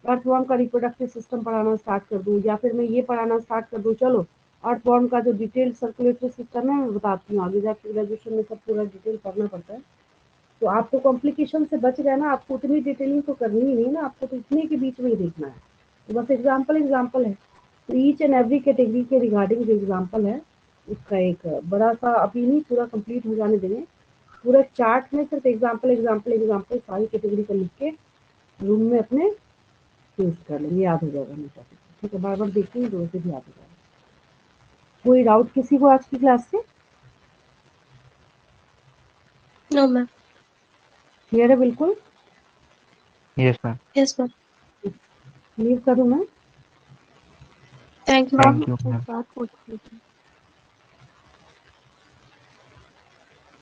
अर्थवर्म का रिप्रोडक्टिव सिस्टम पढ़ाना स्टार्ट कर दूँ, या फिर मैं ये पढ़ाना स्टार्ट कर दूँ. चलो अर्थवर्म का जो डिटेल सर्कुलेटरी सिस्टम है मैं बताती हूँ, आगे जाके ग्रेजुएशन में सब पूरा डिटेल पढ़ना पड़ता है. तो आपको कॉम्प्लिकेशन से बच गया ना, आपको उतनी डिटेलिंग तो करनी ही नहीं ना, आपको तो इतने के बीच में ही देखना है. तो बस एग्जाम्पल है. तो ईच एंड एवरी कैटेगरी के रिगार्डिंग जो एग्जाम्पल है उसका एक बड़ा सा, अभी नहीं पूरा कंप्लीट हो जाने देंगे, पूरा चार्ट में सिर्फ एग्जाम्पल एग्जाम्पल एग्जाम्पल सारी कैटेगरी को लिख के रूम में अपने पेस्ट कर लेंगे, याद हो जाएगा हमेशा. ठीक है, बार बार देखेंगे तो वैसे भी याद हो जाएगा. कोई डाउट किसी को आज की क्लास से?
no ma'am.
क्लियर है बिल्कुल?
Yes ma'am.
Yes ma'am.
Leave करूँ मैं?
Thank you
Thank
ma'am.
you ma'am.
बात होती है.